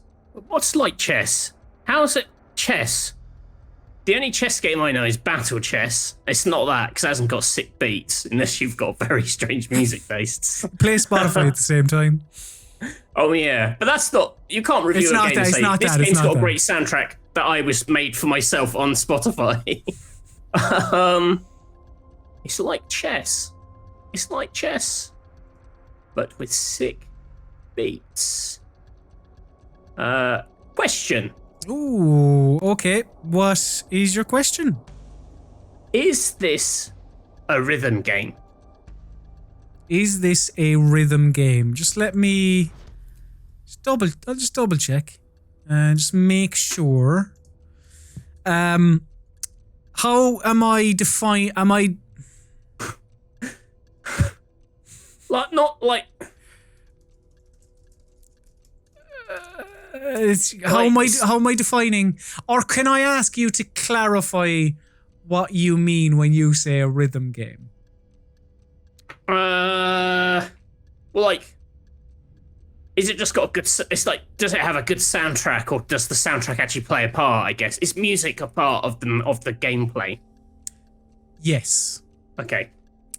What's like chess? How's it chess? The only chess game I know is Battle Chess. It's not that, because it hasn't got sick beats, unless you've got very strange music tastes. Play Spotify at the same time. Oh yeah, but that's not, you can't review a game and say, this game's got a great soundtrack that I was made for myself on Spotify. It's like chess. It's like chess, but with sick beats. Question. Ooh, okay. What is your question? Is this a rhythm game? Is this a rhythm game? Just let me I'll just double check and just make sure. How am I like, not like how am I defining, or can I ask you to clarify what you mean when you say a rhythm game? Well, like, Is it just got a good? It's like, does it have a good soundtrack, or does the soundtrack actually play a part? I guess is music a part of the gameplay? Yes. Okay.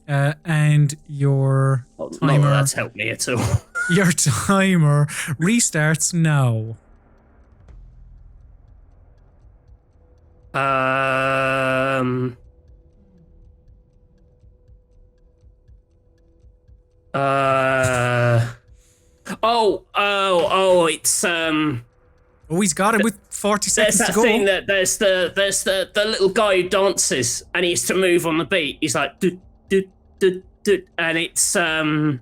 And your timer. Not that that's helped me at all. Your timer restarts now. It's Oh, he's got it with 40 seconds there's to that go. thing that there's the little guy who dances and he has to move on the beat. He's like do do do do, and it's Got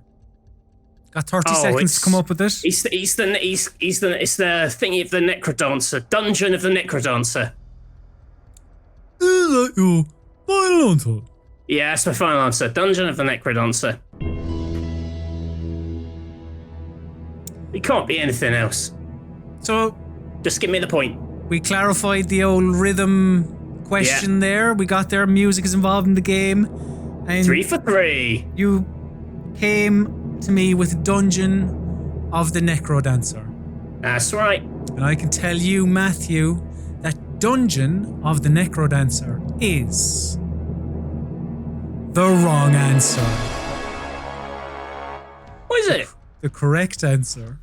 30 seconds to come up with it. It's the thingy of the Necrodancer, Dungeon of the Necrodancer. Is that your final answer? Yeah, that's my final answer. Dungeon of the Necrodancer. It can't be anything else. So Just give me the point. we clarified the old rhythm question there. We got there. Music is involved in the game. And 3 for 3. you came to me with Dungeon of the Necrodancer. That's right. And I can tell you, Matthew, that Dungeon of the Necrodancer is the wrong answer. What is it? The correct answer,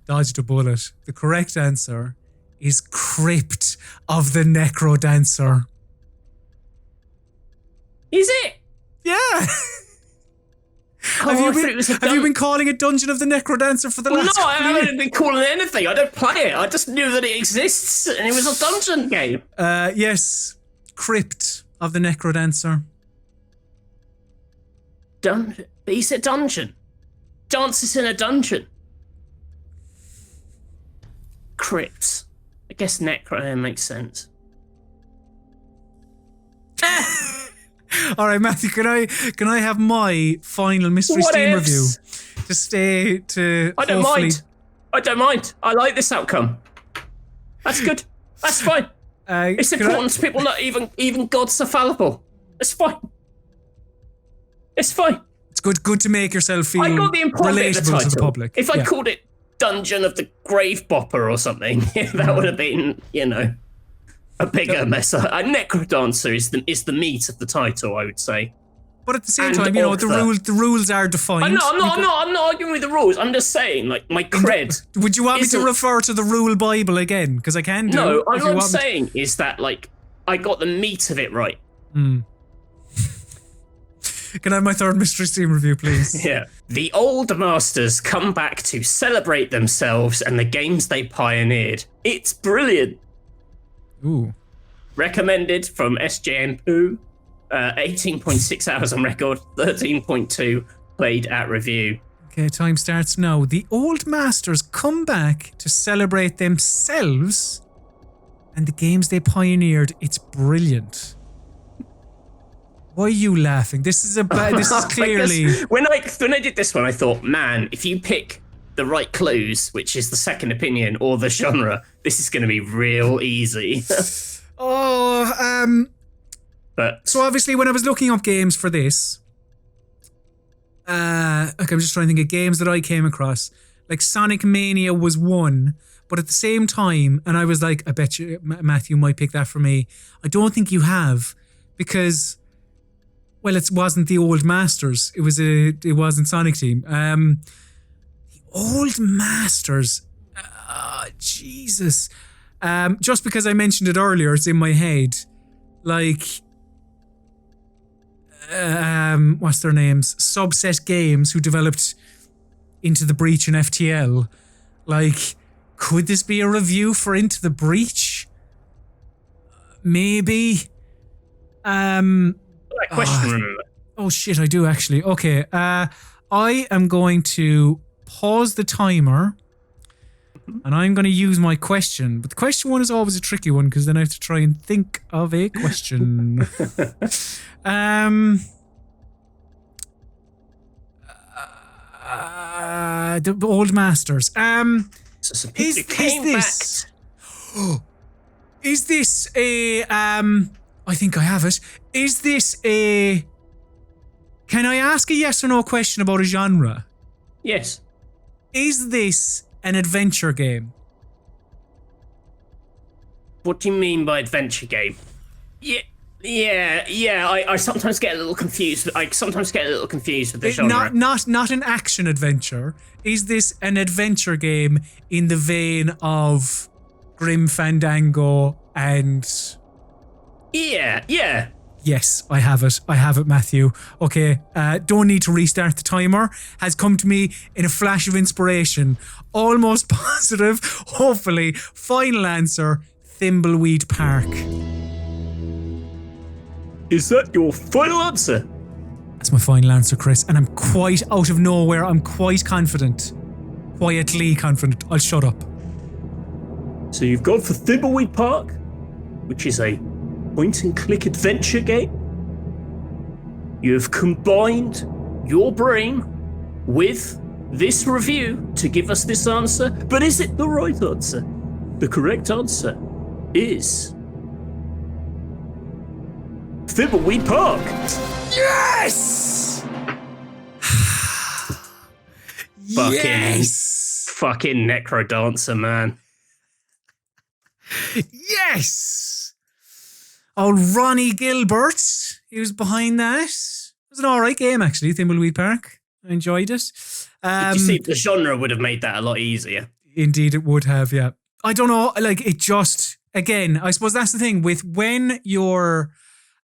dodged a bullet. The correct answer is Crypt of the Necrodancer. Is it? Yeah. Oh, I thought it was a Have you been calling it Dungeon of the Necrodancer for the Well, last no, I couple of years? haven't been calling it anything. I don't play it. I just knew that it exists and it was a dungeon game. Yes. Crypt of the Necrodancer. But he said dungeon. Dances in a dungeon. Crypts. I guess necro makes sense. All right, Matthew, can I have my final Mystery What Steam ifs? review? To stay to I don't hopefully- mind. I don't mind. I like this outcome. That's good. That's fine. It's can I- important to people not even gods are fallible. It's fine. It's fine. It's good to make yourself feel I got the important bit of the relatable title. to the public. If I Yeah. called it Dungeon of the Grave Bopper or something, that would have been, a bigger mess. A Necrodancer is the meat of the title, I would say. But at the same And time, the rules are defined. I'm not arguing with the rules. I'm just saying, like, my cred. Would you want me to isn't- refer to the rule Bible again? Because I can do. No, if all you I'm want me to. saying is that, like, I got the meat of it right. Can I have my third Mystery Steam review, please? Yeah. The old masters come back to celebrate themselves and the games they pioneered. It's brilliant. Ooh. Recommended from SJM Poo. 18.6 hours on record, 13.2 played at review. Okay, time starts now. The old masters come back to celebrate themselves and the games they pioneered. It's brilliant. Why are you laughing? This is clearly. Because when I did this one, I thought, man, if you pick the right clues, which is the second opinion or the genre, this is going to be real easy. But So obviously, when I was looking up games for this, I'm just trying to think of games that I came across. Like Sonic Mania was one, but at the same time, and I was like, I bet you Matthew might pick that for me. I don't think you have, because, well, it wasn't the old masters. It wasn't Sonic Team. The old masters. Jesus. Just because I mentioned it earlier, it's in my head. Like, what's their names? Subset Games, who developed Into the Breach and FTL. Like, could this be a review for Into the Breach? Maybe. that question, remember? Oh shit, I do actually. Okay, I am going to pause the timer. And I'm going to use my question. But the question one is always a tricky one because then I have to try and think of a question. The old masters. Is this a I think I have it. Is this a Can I ask a yes or no question about a genre? Yes. Is this an adventure game? What do you mean by adventure game? Yeah. I sometimes get a little confused. I sometimes get a little confused with the genre. Not an action adventure. Is this an adventure game in the vein of Grim Fandango and... Yeah. Yes, I have it. I have it, Matthew. Okay, don't need to restart the timer. Has come to me in a flash of inspiration. Almost positive. Hopefully, final answer, Thimbleweed Park. Is that your final answer? That's my final answer, Chris. And I'm quite out of nowhere. I'm quite confident. Quietly confident. I'll shut up. So you've gone for Thimbleweed Park, which is a point-and-click adventure game. You have combined your brain with this review to give us this answer. But is it the right answer? The correct answer is... Thimbleweed Park. Yes! Fucking Necro Dancer, man. Yes! Oh, Ronnie Gilbert, he was behind that. It was an alright game, actually, Thimbleweed Park. I enjoyed it. Did you see the genre would have made that a lot easier? Indeed, it would have, yeah. I don't know, like, it just, again, I suppose that's the thing with when you're,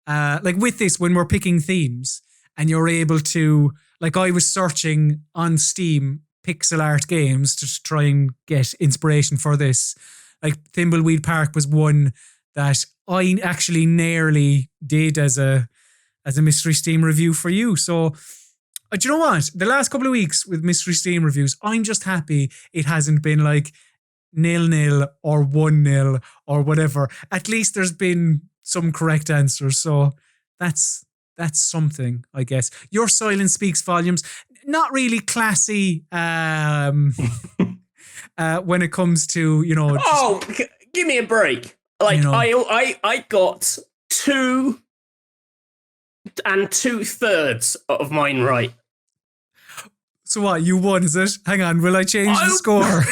like with this, when we're picking themes and you're able to, like I was searching on Steam pixel art games to try and get inspiration for this. Like Thimbleweed Park was one that I actually nearly did as a Mystery Steam review for you. So, do you know what? The last couple of weeks with Mystery Steam reviews, I'm just happy it hasn't been like 0-0 or 1-0 or whatever. At least there's been some correct answers. So that's something, I guess. Your silence speaks volumes. Not really classy when it comes to, you know... Give me a break. Like, you know, I got 2 2/3 of mine right. So what, you won, is it? Hang on, will I change the score?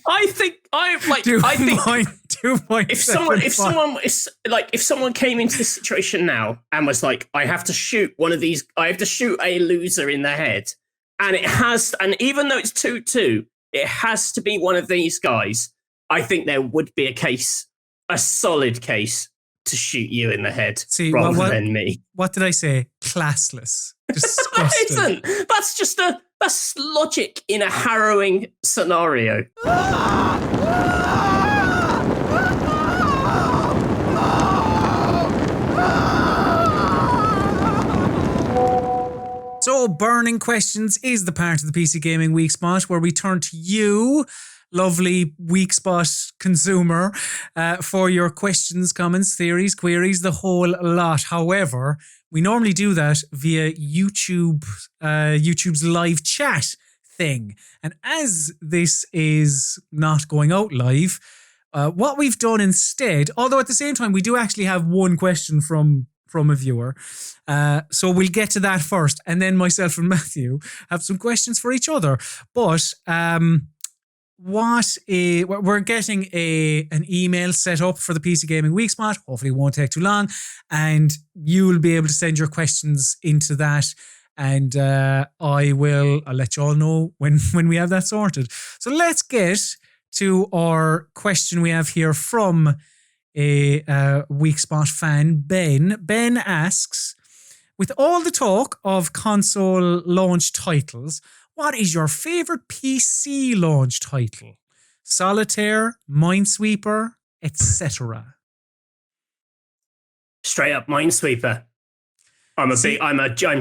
I think if someone came into this situation now and was like, I have to shoot a loser in the head, and even though it's 2-2, it has to be one of these guys. I think there would be a solid case to shoot you in the head rather than me. What did I say? Classless. Disgusting. That's logic in a harrowing scenario. So, Burning Questions is the part of the PC Gaming Weekspot where we turn to you, lovely Weekspot consumer, for your questions, comments, theories, queries, the whole lot. However, we normally do that via YouTube's live chat thing. And as this is not going out live, what we've done instead, although at the same time we do actually have one question from a viewer, so we'll get to that first, and then myself and Matthew have some questions for each other. But we're getting an email set up for the PC Gaming Weekspot. Hopefully it won't take too long, and you'll be able to send your questions into that, and I'll let you all know when we have that sorted. So let's get to our question we have here from a Weekspot fan, Ben. Ben asks, with all the talk of console launch titles, what is your favorite PC launch title? Solitaire, Minesweeper, etc. Straight up Minesweeper. I'm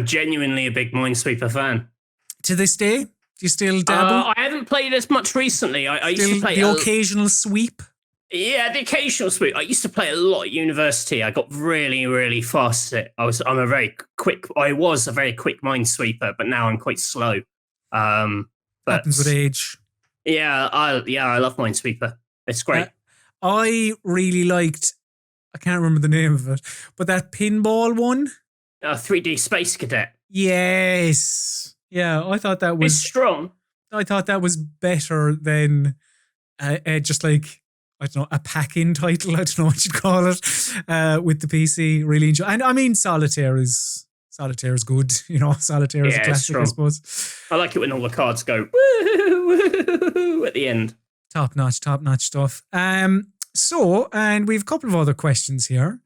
genuinely a big Minesweeper fan. To this day, do you still dabble? I haven't played as much recently. I used to play the occasional sweep. Yeah, the occasional sweep. I used to play a lot at university. I got really, really fast at it. I was a very quick Minesweeper, but now I'm quite slow. Happens with age. Yeah, I love Minesweeper. It's great. I really liked, I can't remember the name of it, but that pinball one. 3D Space Cadet. Yes. Yeah, I thought that was... It's strong. I thought that was better than just like, I don't know, a pack-in title. I don't know what you'd call it with the PC. Really enjoy. And I mean, Solitaire is good. You know, Solitaire is a classic, I suppose. I like it when all the cards go woo at the end. Top notch stuff. So, and we have a couple of other questions here.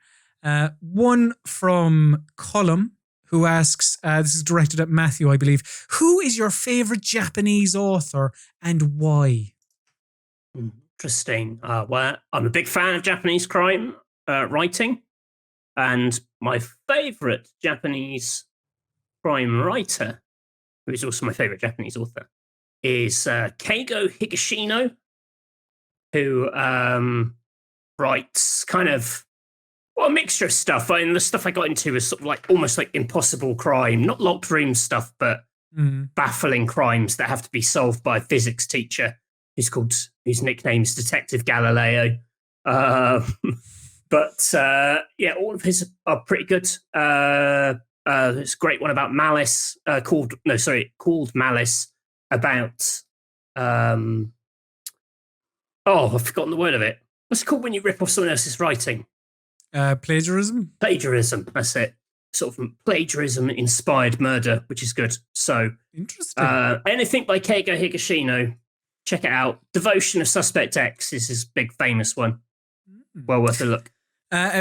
One from Colm, who asks, this is directed at Matthew, I believe. Who is your favorite Japanese author and why? Interesting. Well, I'm a big fan of Japanese crime writing, and my favorite Japanese crime writer, who is also my favorite Japanese author, is Keigo Higashino, who writes kind of a mixture of stuff. I mean, the stuff I got into was sort of like almost like impossible crime, not locked room stuff, but baffling crimes that have to be solved by a physics teacher whose nickname is Detective Galileo. But all of his are pretty good. There's a great one about Malice, called Malice, about I've forgotten the word of it. What's it called when you rip off someone else's writing? Plagiarism? Plagiarism, that's it. Sort of plagiarism-inspired murder, which is good. So, interesting. Anything by Keigo Higashino, check it out. Devotion of Suspect X is his big famous one. Well worth a look.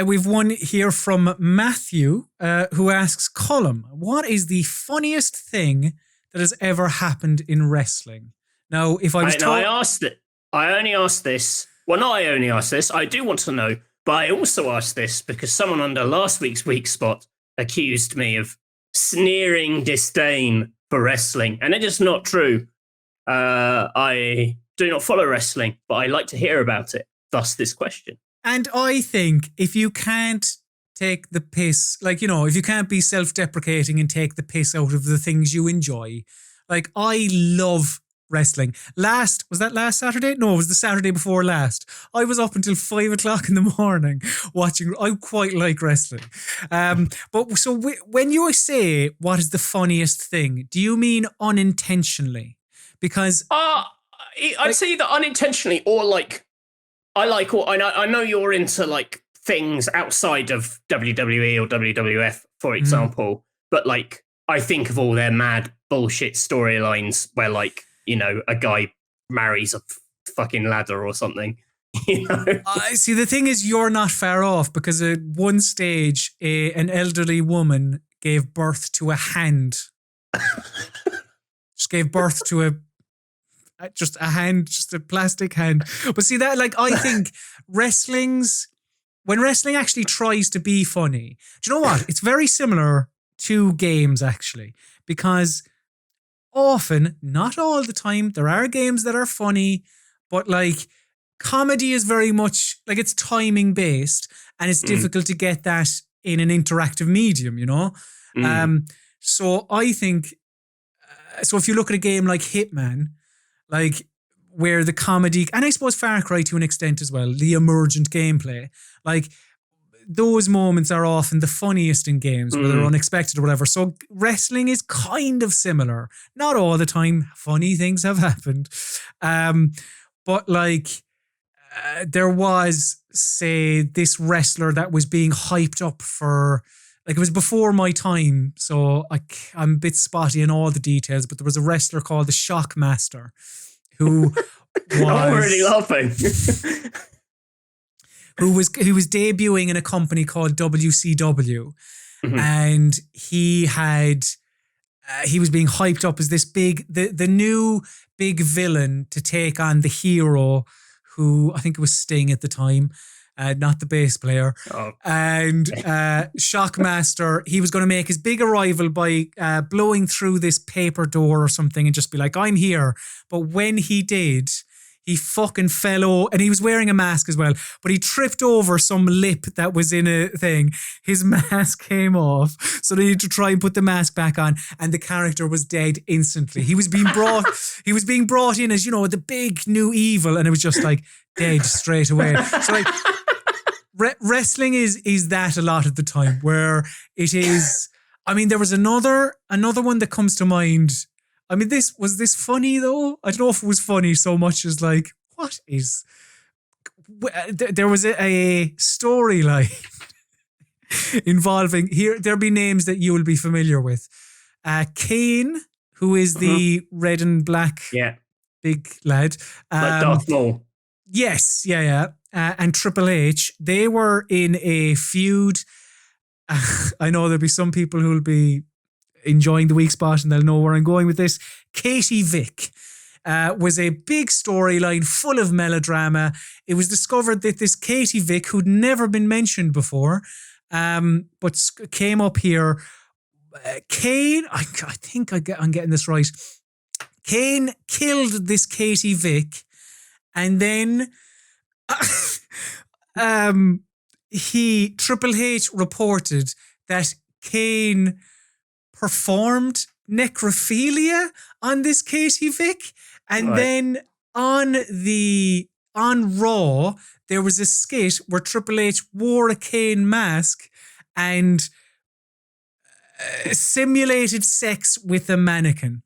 We've one here from Matthew, who asks, Colm, what is the funniest thing that has ever happened in wrestling? Now, if I was I only asked this. Well, not I only asked this. I do want to know, but I also asked this because someone under last week's Week Spot accused me of sneering disdain for wrestling, and it is not true. I do not follow wrestling, but I like to hear about it. Thus, this question. And I think if you can't take the piss, like, you know, if you can't be self-deprecating and take the piss out of the things you enjoy, like, I love wrestling. Was that last Saturday? No, it was the Saturday before last. I was up until 5 o'clock in the morning watching. I quite like wrestling. But so when you say what is the funniest thing, do you mean unintentionally? Because I'd say either unintentionally or like I know you're into like things outside of WWE or WWF, for example, but like I think of all their mad bullshit storylines where like, you know, a guy marries a fucking ladder or something. You know? See, the thing is, you're not far off because at one stage, an elderly woman gave birth to a hand. Just gave birth to a plastic hand. But see that, like, I think when wrestling actually tries to be funny, do you know what? It's very similar to games, actually, because often, not all the time, there are games that are funny, but like comedy is very much like it's timing based and it's difficult to get that in an interactive medium, you know? So I think, so if you look at a game like Hitman, like where the comedy, and I suppose Far Cry to an extent as well, the emergent gameplay, like those moments are often the funniest in games, where they're unexpected or whatever. So wrestling is kind of similar. Not all the time. Funny things have happened. But like there was, say, this wrestler that was being hyped up for, like, it was before my time, so I'm a bit spotty in all the details, but there was a wrestler called the Shockmaster who was... I'm already laughing. who was debuting in a company called WCW, and he was being hyped up as this the new big villain to take on the hero, who I think it was Sting at the time, not the bass player. And Shockmaster, he was going to make his big arrival by blowing through this paper door or something and just be like, I'm here. But when he did, he fucking fell over, and he was wearing a mask as well, but he tripped over some lip that was in a thing. His mask came off, so they had to try and put the mask back on, and the character was dead instantly. He was being brought in as, you know, the big new evil, and it was just like dead straight away. So like wrestling is that a lot of the time, where it is, I mean, there was another one that comes to mind. I mean, was this funny though? I don't know if it was funny so much as like, what is... There was a storyline involving, here, there'll be names that you will be familiar with. Kane, who is the red and black big lad. Like Darth Maul. Yes, yeah. And Triple H, they were in a feud. I know there'll be some people who'll be enjoying the weak spot and they'll know where I'm going with this. Katie Vick was a big storyline full of melodrama. It was discovered that this Katie Vick, who'd never been mentioned before, but came up here. Kane, I think I'm getting this right. Kane killed this Katie Vick, and then Triple H reported that Kane performed necrophilia on this Katie Vick, and then on Raw there was a skit where Triple H wore a Kane mask and simulated sex with a mannequin.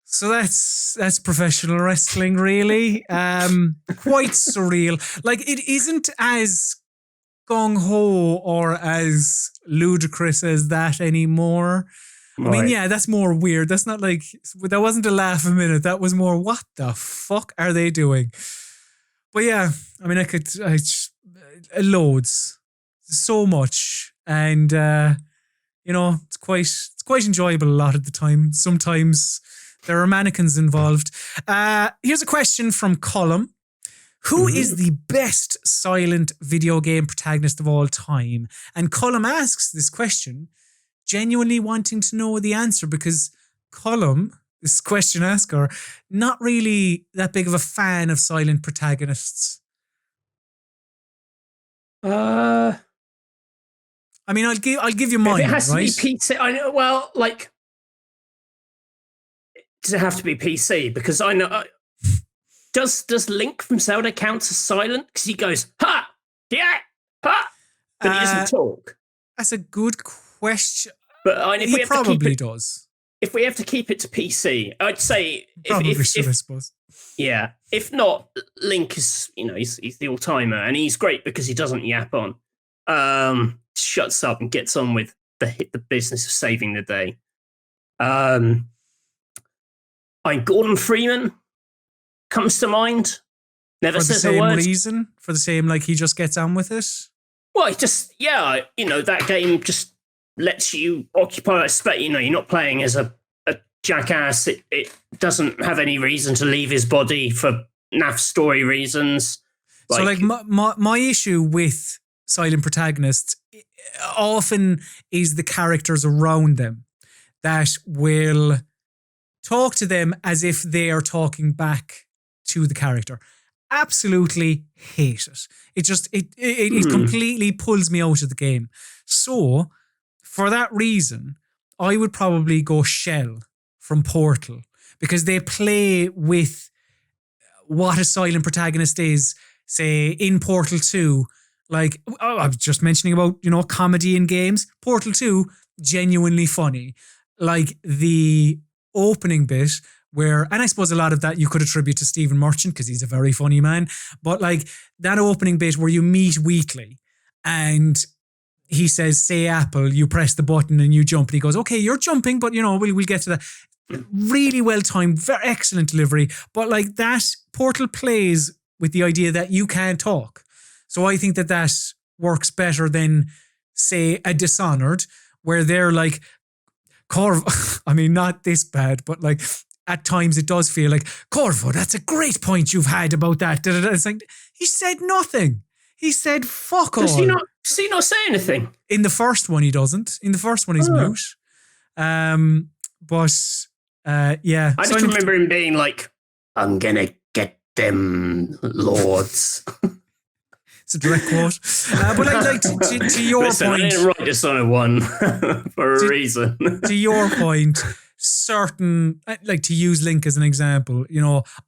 So that's professional wrestling, really. Quite surreal. Like, it isn't as gung-ho or as ludicrous as that anymore. Right. I mean, yeah, that's more weird. That's not like, that wasn't a laugh a minute. That was more, what the fuck are they doing? But yeah, I mean, loads. So much. And, it's quite enjoyable a lot of the time. Sometimes there are mannequins involved. Here's a question from Colm. Who is the best silent video game protagonist of all time? And Colm asks this question, genuinely wanting to know the answer, because Colm, this question asker, not really that big of a fan of silent protagonists. I mean, I'll give you mine. If it has right? to be PC. I know. Well, like, does it have to be PC? Because I know. Does Link from Zelda count as silent? Because he goes ha, yeah, ha, but he doesn't talk. That's a good question. But he probably does. If we have to keep it to PC, I'd say I suppose. Yeah. If not, Link is he's the all timer, and he's great because he doesn't yap on. Shuts up and gets on with the business of saving the day. Gordon Freeman comes to mind. Never says a word. For the same reason? For the same, like, he just gets on with it? Well, it just, that game just lets you occupy a space. You're not playing as a jackass. It doesn't have any reason to leave his body for naff story reasons. So, my issue with silent protagonists often is the characters around them that will talk to them as if they are talking back to the character. Absolutely hate it. It completely pulls me out of the game. So, for that reason, I would probably go Shell from Portal, because they play with what a silent protagonist is. Say, in Portal 2, like, I was just mentioning about, comedy in games. Portal 2, genuinely funny. Like, the opening bit where, and I suppose a lot of that you could attribute to Stephen Merchant because he's a very funny man, but like that opening bit where you meet Wheatley and he says, say apple, you press the button and you jump, and he goes, okay, you're jumping, but we'll get to that. Really well timed, very excellent delivery, but like that Portal plays with the idea that you can't talk. So I think that works better than, say, a Dishonored, where they're like, Corvo, I mean, not this bad, but like at times it does feel like, Corvo, that's a great point you've had about that. It's like, he said nothing. He said fuck all. Does he not say anything? In the first one, he doesn't. In the first one, he's mute. Yeah. I just remember him being like, I'm gonna get them lords. It's a direct quote. But like to your point... I didn't write Dishonored 1 for a reason. To your point, certain... Like, to use Link as an example,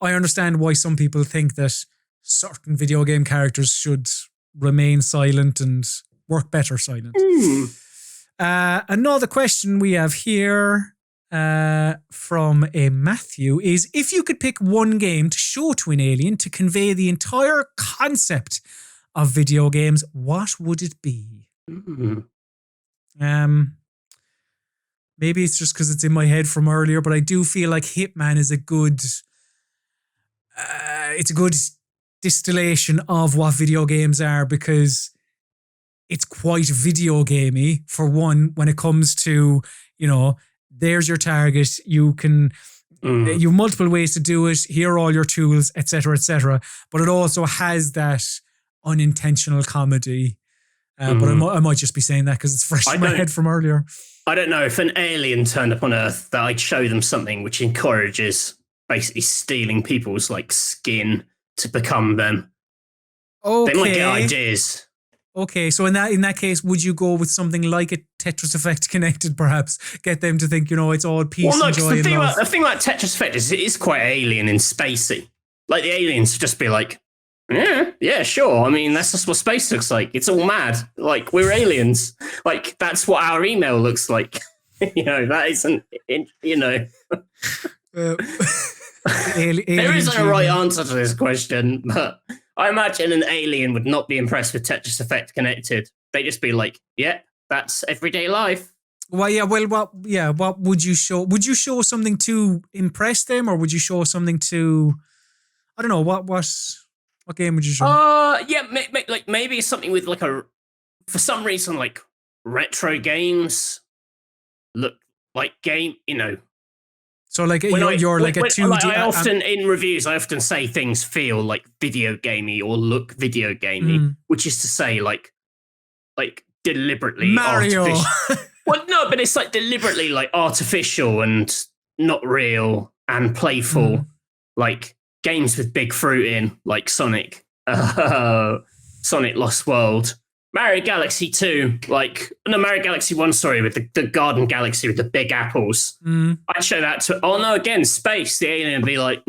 I understand why some people think that certain video game characters should remain silent and work better silent. Another question we have here... from a Matthew is, if you could pick one game to show to an alien to convey the entire concept of video games, what would it be? Maybe it's just because it's in my head from earlier, but I do feel like Hitman is a good distillation of what video games are, because it's quite video gamey. For one, when it comes to, there's your target, you can you have multiple ways to do it, here are all your tools, etc., but it also has that unintentional comedy. But I might just be saying that because it's fresh in my head from earlier. I don't know, if an alien turned up on Earth, that I'd show them something which encourages basically stealing people's skin to become them. Okay. They might get ideas. Okay, so in that case, would you go with something like a Tetris Effect Connected, perhaps? Get them to think, it's all peace and joy and love. The thing about Tetris Effect is it is quite alien and spacey. Like, the aliens would just be like, yeah, sure. I mean, that's just what space looks like. It's all mad. Like, we're aliens. Like, that's what our email looks like. That isn't, There isn't a right answer to this question, but I imagine an alien would not be impressed with Tetris Effect Connected. They'd just be like, yeah, that's everyday life. What would you show? Would you show something to impress them, or would you show something to, I don't know, what game would you show? Maybe something with for some reason, retro games look like game, So you're like a 2D. I often in reviews, I often say things feel like video gamey or look video gamey, which is to say deliberately Mario. Artificial. Well, no, but it's deliberately artificial and not real and playful, games with big fruit in, like Sonic, Sonic Lost World. Mario Galaxy 2, Mario Galaxy 1, sorry, with the Garden Galaxy with the big apples. I'd show that to, again, space. The alien would be like,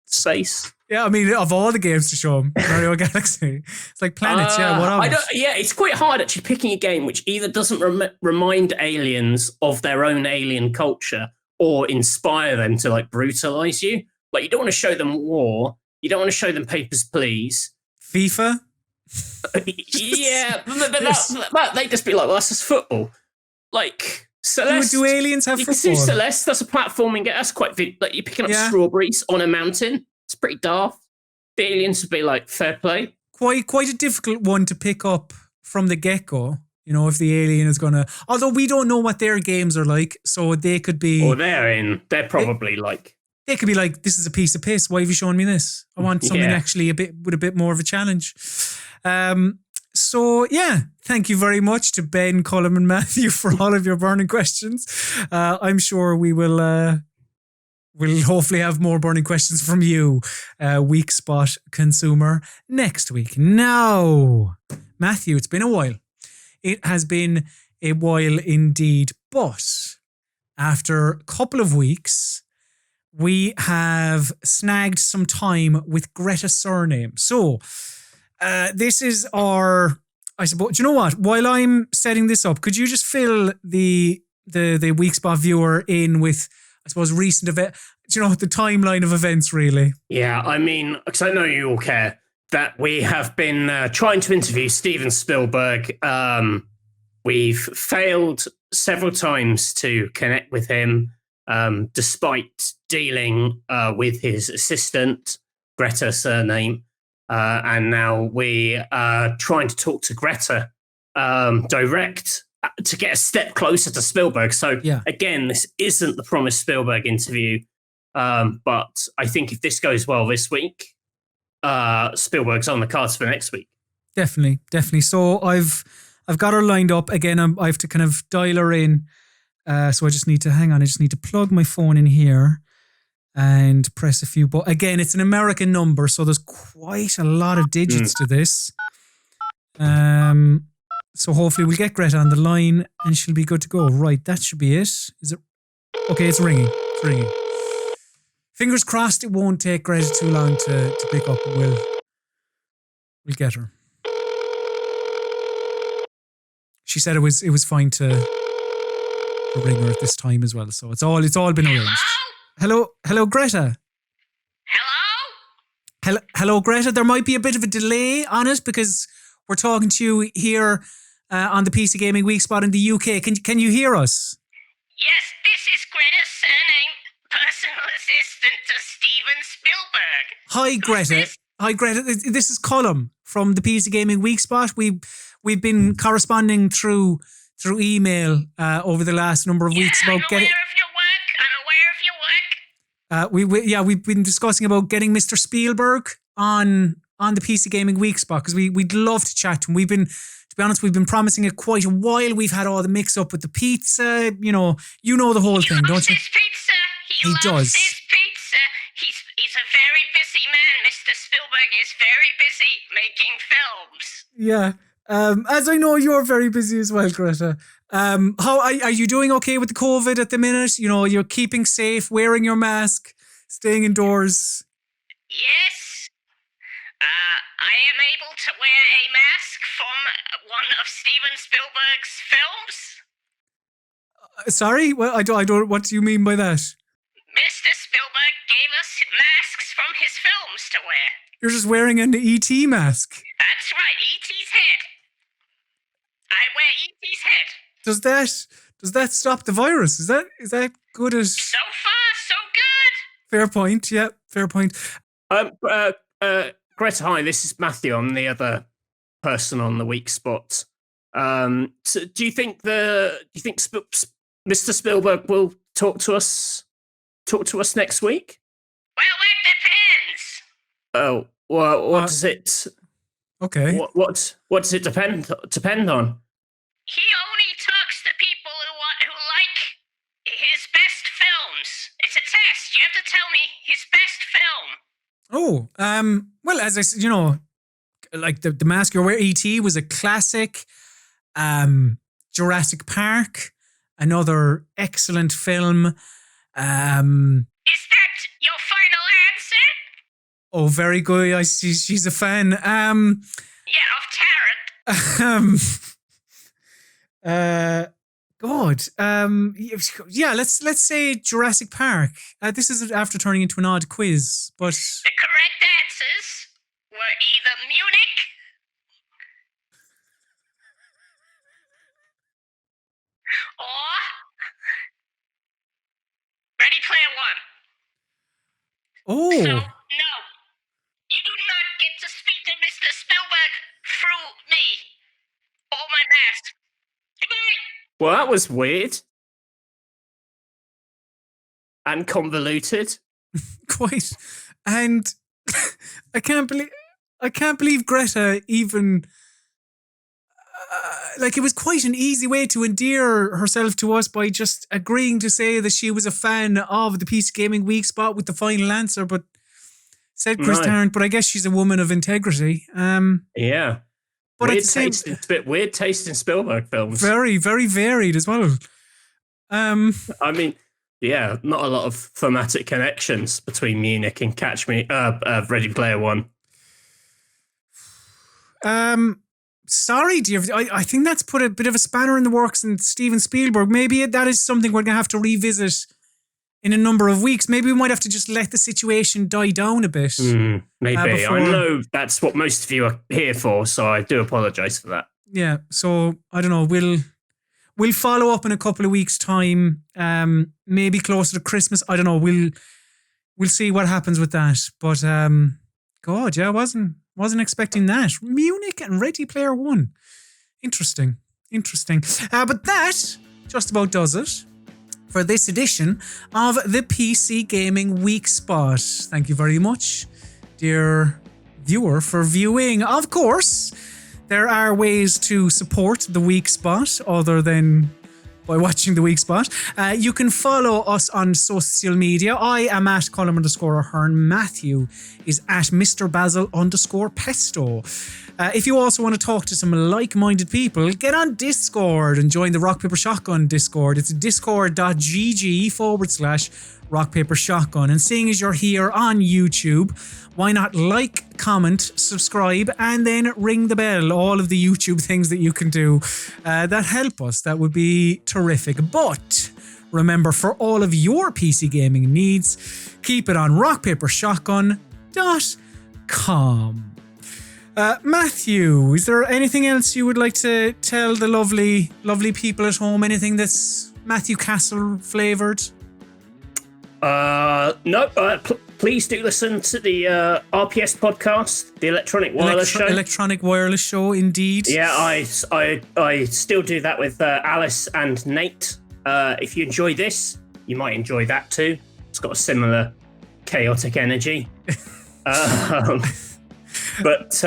space. Yeah, I mean, of all the games to show them, Mario Galaxy. It's like planets, what else? It's quite hard actually picking a game which either doesn't remind aliens of their own alien culture or inspire them to, brutalize you. You don't want to show them war. You don't want to show them Papers, Please. FIFA? Yeah, but they'd just be like, well, that's just football. Celeste. Do aliens have football? You can see Celeste, that's a platforming game. That's quite you're picking up strawberries on a mountain. It's pretty daft. The aliens would be like, fair play. Quite a difficult one to pick up from the get-go. If the alien is going to... Although we don't know what their games are like, so they could be... Or they're probably They could be like, this is a piece of piss. Why have you shown me this? I want something actually with a bit more of a challenge. Thank you very much to Ben, Colm and Matthew for all of your burning questions. I'm sure we'll hopefully have more burning questions from you, Weekspot consumer, next week. Now, Matthew, it's been a while. It has been a while indeed, but after a couple of weeks, we have snagged some time with Greta Surname. So, this is our, I suppose, do you know what? While I'm setting this up, could you just fill the Weekspot viewer in with, I suppose, recent event, the timeline of events, really? Yeah, I mean, because I know you all care, that we have been trying to interview Steven Spielberg. We've failed several times to connect with him, despite dealing with his assistant, Greta Surname. And now we are trying to talk to Greta direct to get a step closer to Spielberg. So again, this isn't the promised Spielberg interview. But I think if this goes well this week, Spielberg's on the cards for next week. Definitely. So I've got her lined up. Again, I have to kind of dial her in. So I just need to plug my phone in here and press a few buttons. Again, it's an American number, so there's quite a lot of digits to this. So hopefully we'll get Greta on the line and she'll be good to go. Right, that should be it. Is it? Okay, it's ringing. Fingers crossed it won't take Greta too long to pick up. We'll get her. She said it was fine to to ring her at this time as well. So it's all been arranged. Hello, Greta. Hello, Greta. There might be a bit of a delay on it because we're talking to you here on the PC Gaming Weekspot in the UK. Can you hear us? Yes, this is Greta, surname personal assistant to Steven Spielberg. Hi, Greta. Hi, Greta. This is Colm from the PC Gaming Weekspot. We've been corresponding through email over the last number of weeks about getting. I'm aware of your work. We've been discussing about getting Mr. Spielberg on the PC Gaming Weekspot because we'd love to chat to him. To be honest, we've been promising it quite a while. We've had all the mix up with the pizza. You know the whole thing, don't you? His pizza. He does. Loves his pizza. He's a very busy man. Mr. Spielberg is very busy making films. Yeah. As I know, you're very busy as well, Greta. How are you doing? Okay with the COVID at the minute? You know, you're keeping safe, wearing your mask, staying indoors. Yes. I am able to wear a mask from one of Steven Spielberg's films. Sorry, well, I don't. What do you mean by that? Mr. Spielberg gave us masks from his films to wear. You're just wearing an ET mask. That's right, E.T.'s head. I wear E.T.'s head. Does that stop the virus? Is that good as? So far, so good. Fair point. Yeah, fair point. Greta, hi. This is Matthew. I'm the other person on the weak spot. So do you think Mr. Spielberg will talk to us next week? Well, that depends. Oh, well, what does it? Okay. What does it depend on? He only talks to people who like his best films. It's a test. You have to tell me his best film. Oh, well, as I said, like the mask you're wearing, E.T. was a classic. Jurassic Park, another excellent film. Is that your final answer? Oh, very good. I see she's a fan. Yeah, of Tarrant. God. Yeah, let's say Jurassic Park. This is after turning into an odd quiz, but The correct answers were either Munich or Ready Player One. oh, So, no. You do not get to speak to Mr. Spielberg through me or my mask. Goodbye. Well, that was weird and convoluted. quite. And I can't believe Greta even. Like, it was quite an easy way to endear herself to us by just agreeing to say that she was a fan of the PC Gaming Weekspot with the final answer, but said Chris Tarrant, but I guess she's a woman of integrity. Yeah. But Weird at the same, taste, it's a bit weird taste in Spielberg films. very, very varied as well. I mean, yeah, not a lot of thematic connections between Munich and Ready Player One. Sorry, dear. I think that's put a bit of a spanner in the works in Steven Spielberg. Maybe that is something we're going to have to revisit in a number of weeks. Maybe we might have to just let the situation die down a bit. Maybe. I know that's what most of you are here for, so I do apologise for that. Yeah, so I don't know. We'll follow up in a couple of weeks' time. Maybe closer to Christmas. I don't know. We'll see what happens with that. But God, yeah, I wasn't expecting that. Munich and Ready Player One. Interesting. But that just about does it for this edition of the PC Gaming Weekspot. Thank you very much, dear viewer, for viewing. Of course, there are ways to support the Weekspot other than by watching the Weekspot. You can follow us on social media. I am at Colm_Ahern. Matthew is at Mr. Basil_Pesto. If you also want to talk to some like-minded people, get on Discord and join the Rock Paper Shotgun Discord. It's discord.gg/Rock Paper Shotgun. And seeing as you're here on YouTube, why not like, comment, subscribe, and then ring the bell? All of the YouTube things that you can do that help us. That would be terrific. But remember, for all of your PC gaming needs, keep it on rockpapershotgun.com. Matthew, is there anything else you would like to tell the lovely people at home? Anything that's Matthew Castle flavoured? No. Please do listen to the RPS podcast, the Electronic Wireless Show. Electronic Wireless Show, indeed. Yeah, I still do that with Alice and Nate. If you enjoy this, you might enjoy that too. It's got a similar chaotic energy. But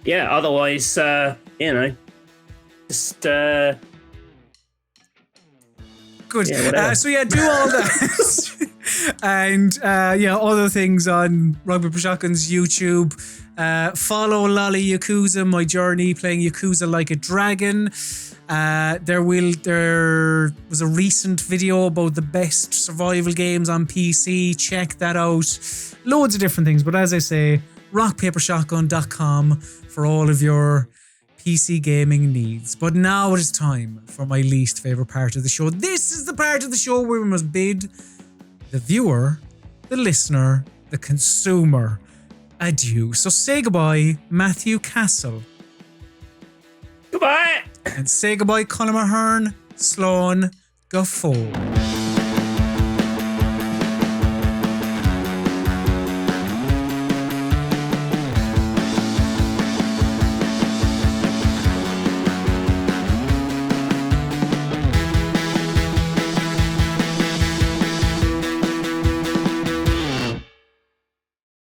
yeah, otherwise, just good. Yeah, So yeah, do all that. And other things on Rock Paper Shotgun's YouTube. Follow Lolly Yakuza, my journey playing Yakuza Like a Dragon. There was a recent video about the best survival games on PC. Check that out. Loads of different things, but as I say, rockpapershotgun.com for all of your PC gaming needs. But now it is time for my least favourite part of the show. This is the part of the show where we must bid the viewer, the listener, the consumer adieu. So say goodbye, Matthew Castle. Goodbye. And say goodbye, Colm Ahern, Sloan Gafford.